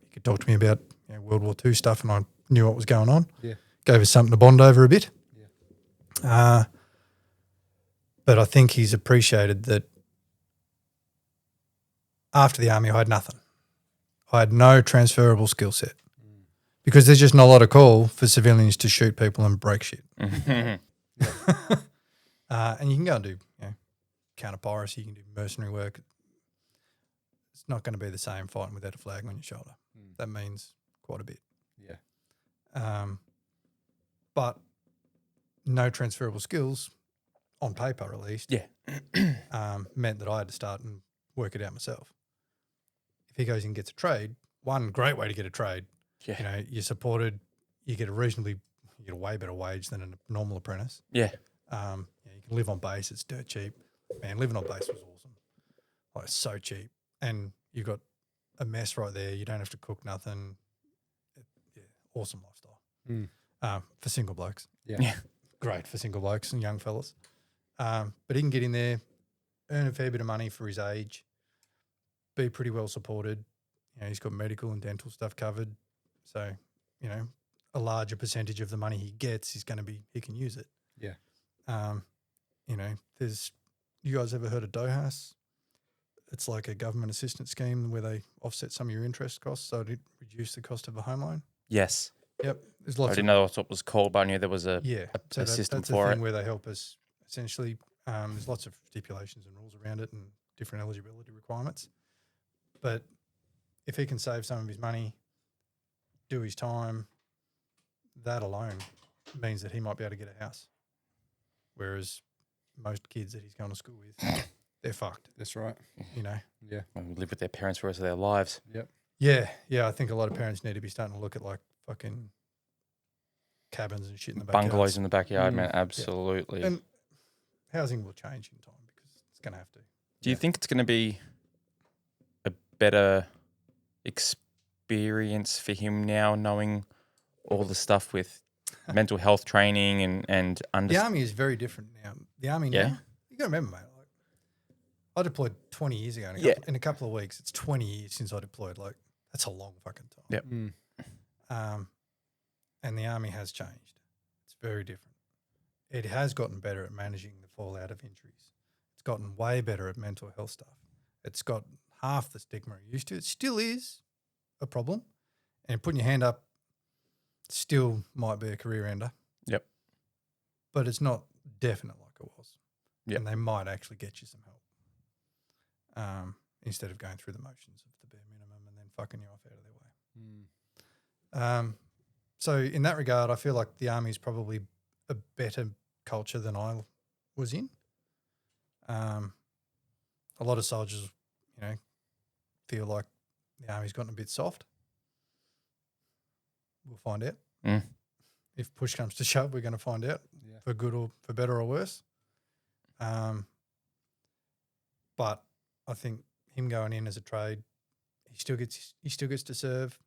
he could talk to me about World War II stuff, and I knew what was going on. Yeah. Gave us something to bond over a bit. Yeah. But I think he's appreciated that after the army I had nothing. I had no transferable skill set, because there's just not a lot of call for civilians to shoot people and break shit. And you can go and do counter piracy, you can do mercenary work. It's not going to be the same fighting without a flag on your shoulder. That means quite a bit. Yeah. But no transferable skills, on paper at least, meant that I had to start and work it out myself. If he goes and gets a trade, one great way to get a trade, you're supported, you get a way better wage than a normal apprentice. Yeah. You can live on base, it's dirt cheap. Man, living on base was awesome. Like, so cheap. And you've got a mess right there, you don't have to cook nothing. Awesome lifestyle. For single blokes. Yeah. Great for single blokes and young fellas. But he can get in there, earn a fair bit of money for his age, be pretty well supported. he's got medical and dental stuff covered. So, a larger percentage of the money he gets is going to be, he can use it. Yeah. You guys ever heard of DOHAS? It's like a government assistance scheme where they offset some of your interest costs, so it reduce the cost of a home loan. Yes. Yep. There's I lots didn't know that's what it was called, but I knew there was a so system that's for a it. thing where they help us essentially. There's lots of stipulations and rules around it and different eligibility requirements. But if he can save some of his money, do his time, that alone means that he might be able to get a house. Whereas most kids that he's going to school with, they're fucked, That's right. Yeah. And live with their parents for the rest of their lives. Yep. Yeah. I think a lot of parents need to be starting to look at like fucking cabins and shit in the Bungalows backyards. in the backyard, man. Absolutely. And housing will change in time because it's going to have to. Do you think it's going to be a better experience for him now, knowing all the stuff with mental health training and The understanding? army is very different now. The army Yeah? now, you got to remember, mate, like, I deployed 20 years ago. In a couple of weeks, it's 20 years since I deployed. Like, that's a long fucking time. Yep. And the army has changed. It's very different. It has gotten better at managing the fallout of injuries. It's gotten way better at mental health stuff. It's got half the stigma it used to. It still is a problem. And putting your hand up still might be a career ender. Yep. But it's not definite like it was. Yep. And they might actually get you some help instead of going through the motions of the bare minimum and then fucking you off out of their way. So in that regard, I feel like the army is probably a better culture than I was in. A lot of soldiers, feel like the army's gotten a bit soft. We'll find out. If push comes to shove, we're going to find out for good or for better or worse. But I think him going in as a trade, he still gets to serve.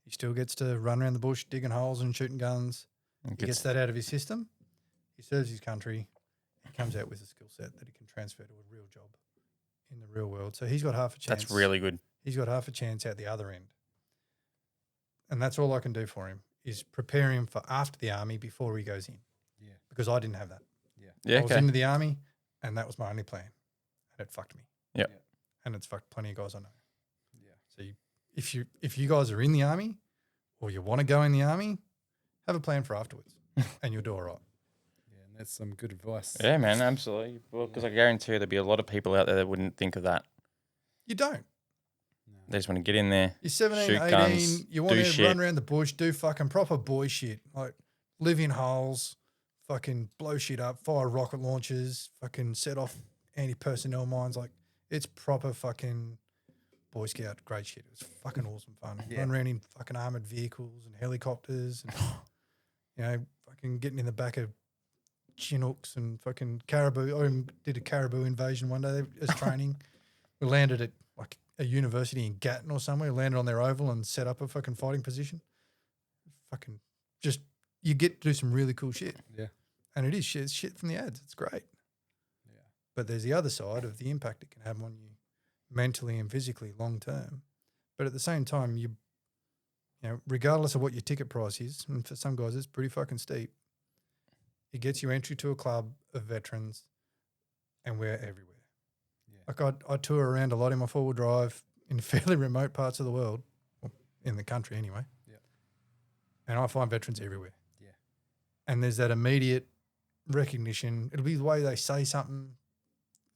He still gets to run around the bush digging holes and shooting guns. He gets that out of his system. He serves his country. He comes out with a skill set that he can transfer to a real job in the real world. So he's got half a chance. That's really good. He's got half a chance out the other end. And that's all I can do for him is prepare him for after the army before he goes in. Yeah. Because I didn't have that. Yeah, I was into the army and that was my only plan. And it fucked me. Yep. And it's fucked plenty of guys I know. Yeah. So if you guys are in the army or you want to go in the army, have a plan for afterwards and you'll do all right. Yeah, and that's some good advice. Yeah, man, absolutely. Well, because I guarantee there'd be a lot of people out there that wouldn't think of that. You don't. They just want to get in there. You're 17, shoot 18, guns, you want do to shit. run around the bush, do fucking proper boy shit. Like live in holes, fucking blow shit up, fire rocket launchers, fucking set off anti-personnel mines. Like it's proper fucking Boy Scout great shit. It was fucking awesome fun. Yeah. Run around in fucking armoured vehicles and helicopters and, fucking getting in the back of Chinooks and fucking caribou. I did a caribou invasion one day as training. We landed at like a university in Gatton or somewhere, landed on their oval and set up a fucking fighting position. Fucking just, you get to do some really cool shit. Yeah. And it is shit, it's shit from the ads. It's great. Yeah. But there's the other side of the impact it can have on you mentally and physically long term. But at the same time, regardless of what your ticket price is, and for some guys it's pretty fucking steep, it gets you entry to a club of veterans and we're everywhere. Yeah. Like I tour around a lot in my four-wheel drive in fairly remote parts of the world, well, in the country anyway. Yeah. And I find veterans everywhere. Yeah. And there's that immediate recognition. It'll be the way they say something,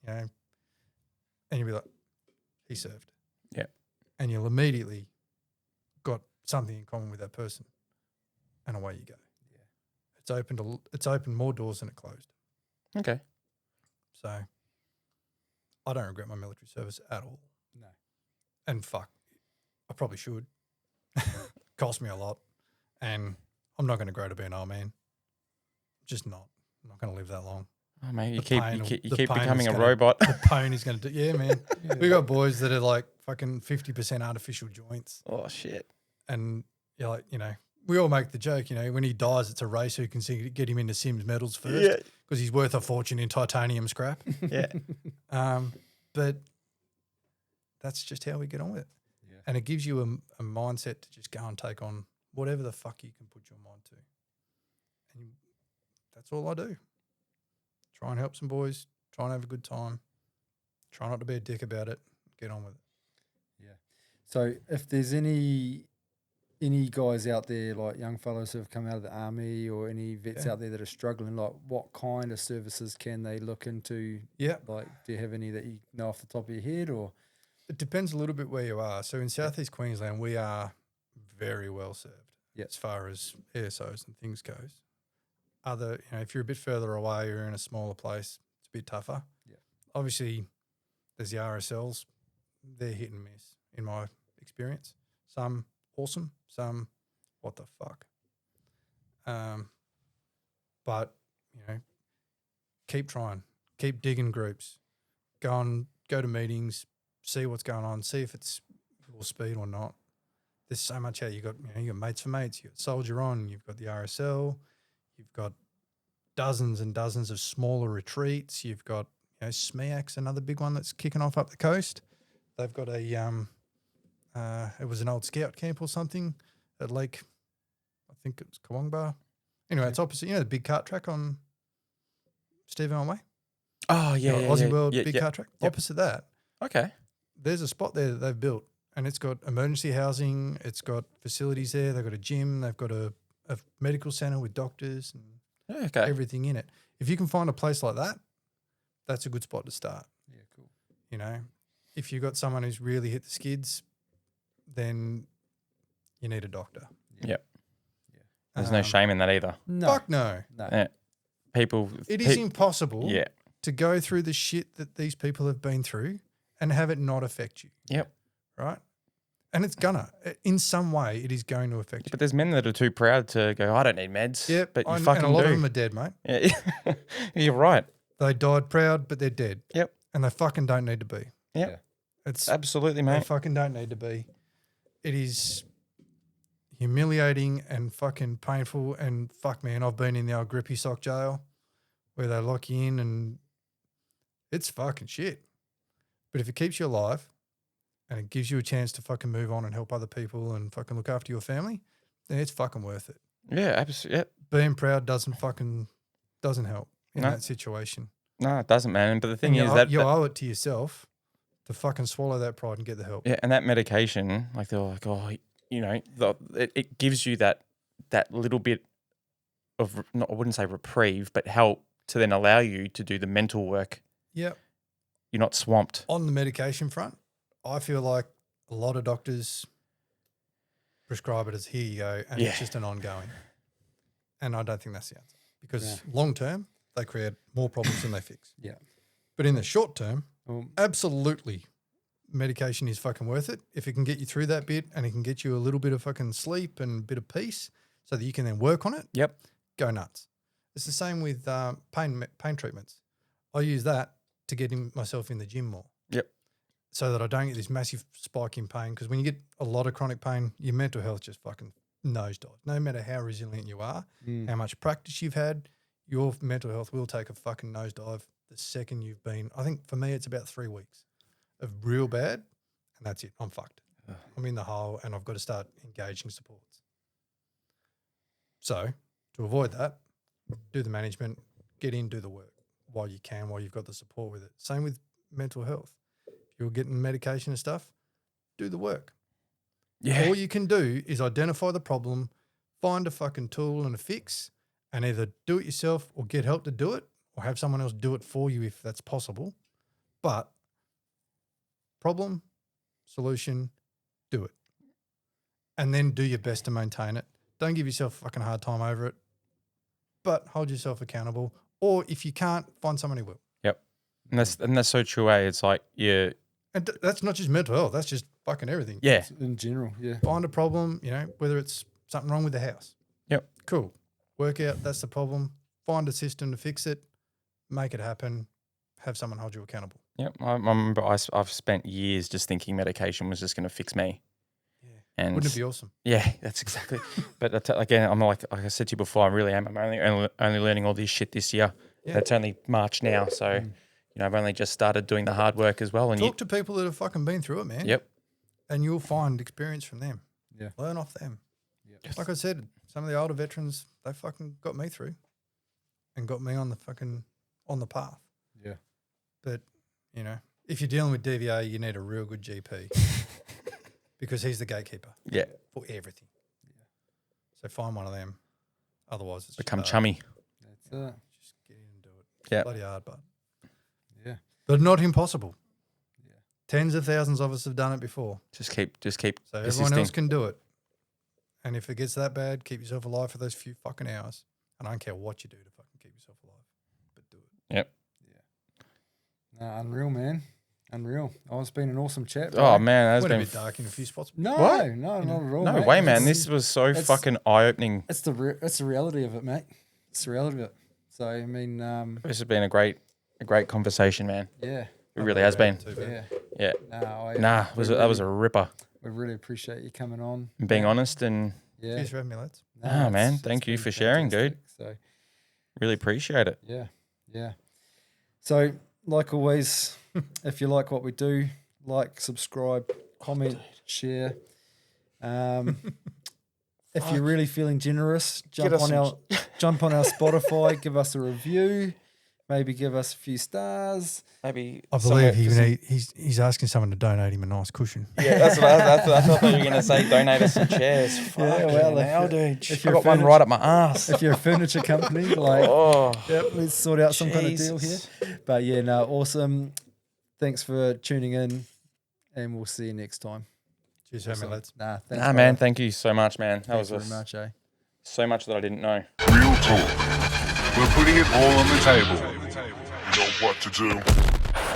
and you'll be like, he served. Yeah. And you'll immediately got something in common with that person and away you go. Yeah. It's opened more doors than it closed. Okay. So I don't regret my military service at all. No. And fuck, I probably should. Cost me a lot. And I'm not going to grow to be an old man. Just not. I'm not going to live that long. Oh, mate, you The keep pain you will- keep, you the keep pain becoming is a gonna- robot. The pain is going to do. Yeah, man. We got boys that are like fucking 50% artificial joints. Oh shit. And you're like, we all make the joke, when he dies, it's a race who can get him into Sims medals first because he's worth a fortune in titanium scrap. Yeah. But that's just how we get on with it. Yeah. And it gives you a mindset to just go and take on whatever the fuck you can put your mind to. And that's all I do. Try and help some boys, try and have a good time, try not to be a dick about it, get on with it. Yeah. So if there's any guys out there, like young fellows who have come out of the army or any vets out there that are struggling, like what kind of services can they look into? Yeah. Like, do you have any that you know off the top of your head, or? It depends a little bit where you are. So in Southeast Queensland, we are very well served as far as ASOs and things goes. If you're a bit further away, you're in a smaller place, it's a bit tougher. Yeah. Obviously, there's the RSLs. They're hit and miss in my experience. Some awesome, some what the fuck. But keep trying, keep digging groups, go to meetings, see what's going on, see if it's your speed or not. There's so much out. You got mates for mates. You got Soldier On. You've got the RSL. You've got dozens and dozens of smaller retreats. You've got SMEAC's another big one that's kicking off up the coast. They've got a it was an old scout camp or something at Lake, I think it was Kawangba. Anyway, it's opposite. The big kart track on Steve Allen Way. Oh yeah, Aussie World big kart track. Yep. Opposite that. Okay. There's a spot there that they've built, and it's got emergency housing. It's got facilities there. They've got a gym. They've got a medical center with doctors and everything in it. If you can find a place like that, that's a good spot to start. Yeah, cool. If you've got someone who's really hit the skids, then you need a doctor. Yep. Yeah. There's no shame in that either. No. Fuck no. Yeah. It is impossible Yeah. to go through the shit that these people have been through and have it not affect you. Yep. Right? And it's in some way, it is going to affect you. But there's men that are too proud to go, I don't need meds. Yeah, but you and fucking a lot do. of them are dead, mate. Yeah. You're right. They died proud, but they're dead. Yep. And they fucking don't need to be. Yep. It's Absolutely, They mate. fucking don't need to be. It is humiliating and fucking painful. And fuck, man, I've been in the old grippy sock jail where they lock you in and it's fucking shit. But if it keeps you alive and it gives you a chance to fucking move on and help other people and fucking look after your family, then it's fucking worth it. Yeah, absolutely. Yep. Being proud doesn't help in No. that situation. No, it doesn't, man. But the thing And is you owe it to yourself to fucking swallow that pride and get the help. yeah, and that medication, like they're like, oh, it gives you that little bit of, I wouldn't say reprieve, but help to then allow you to do the mental work. Yep. You're not swamped. On the medication front, I feel like a lot of doctors prescribe it as here you go, and it's just an ongoing. And I don't think that's the answer because long term, they create more problems than they fix. Yeah. But in the short term, Well, absolutely, medication is fucking worth it. If it can get you through that bit and it can get you a little bit of fucking sleep and a bit of peace so that you can then work on it, Yep. go nuts. It's the same with pain treatments. I use that to get myself in the gym more. Yep. So that I don't get this massive spike in pain, because when you get a lot of chronic pain, your mental health just fucking nosedives. No matter how resilient you are, how much practice you've had, your mental health will take a fucking nosedive the second you've been. I think for me, it's about 3 weeks of real bad, and that's it. I'm fucked. I'm in the hole, and I've got to start engaging supports. So to avoid that, do the management, get in, do the work while you can, while you've got the support with it. Same with mental health. If you're getting medication and stuff, do the work. Yeah. All you can do is identify the problem, find a fucking tool and a fix, and either do it yourself or get help to do it, or have someone else do it for you if that's possible. But problem, solution, do it. And then do your best to maintain it. Don't give yourself a fucking hard time over it, but hold yourself accountable. Or if you can't, find someone who will. Yep. And that's so true, eh? It's like, yeah. And that's not just mental health. That's just fucking everything. Yeah. in general, yeah. Find a problem, whether it's something wrong with the house. Yep. Cool. Work out that's the problem. Find a system to fix it. Make it happen. Have someone hold you accountable. Yep. I remember I've spent years just thinking medication was just going to fix me. Yeah. And Wouldn't it be awesome? Yeah, that's exactly. But again, I'm like I said to you before, I really am. I'm only learning all this shit this year. Yeah. It's only March now, so I've only just started doing the hard work as well. And Talk to people that have fucking been through it, man. Yep. and you'll find experience from them. Yeah. Learn off them. Yep. Like I said, some of the older veterans, they fucking got me through and got me on the path. Yeah. But, you know, if you're dealing with DVA, you need a real good GP because he's the gatekeeper Yeah. for everything. Yeah. So find one of them. Otherwise, it's Become just chummy. That's it. Just get in and do it. Yeah. Bloody hard, but Yeah. not impossible. Yeah. Tens of thousands of us have done it before. Just keep So everyone persisting. else can do it. And if it gets that bad, keep yourself alive for those few fucking hours. And I don't care what you do to fucking keep yourself alive, but do it. Yep. Unreal, man. Unreal. Oh, it's been an awesome chat. Oh bro. man, that's Went a been bit dark in a few spots. No, What? no, not at all. no mate. way, man. It's- This was so it's- fucking eye opening. It's the reality of it, mate. It's the reality of it. So I mean, This has been a great conversation, man. yeah, It really has been. Too bad. yeah. Yeah. No, Nah, that was a ripper. We really appreciate you coming on. And being honest, and Yeah, Cheers for having me, lads. Ah, man, it's thank you been for sharing, dude. fantastic. So really appreciate it. yeah, yeah. So like always, if you like what we do, like, subscribe, comment, share. If you're really feeling generous, jump on our Spotify, give us a review, maybe give us a few stars. Maybe I believe he's asking someone to donate him a nice cushion. Yeah, that's what I thought you were going to say. Donate us some chairs. Yeah, well, now, if dude. you're I got one furniture- right up my ass. If you're a furniture company, like, Oh, yep, let's sort out some kind of deal here. Jesus. But yeah, no, awesome. Thanks for tuning in, and we'll see you next time. Cheers for having me, Awesome. lads. Nah, thanks, Nah, man. brother. Thank you so much, man. That Thanks was very much, eh? so much that I didn't know. Real talk. We're putting it all on the table. You know what to do.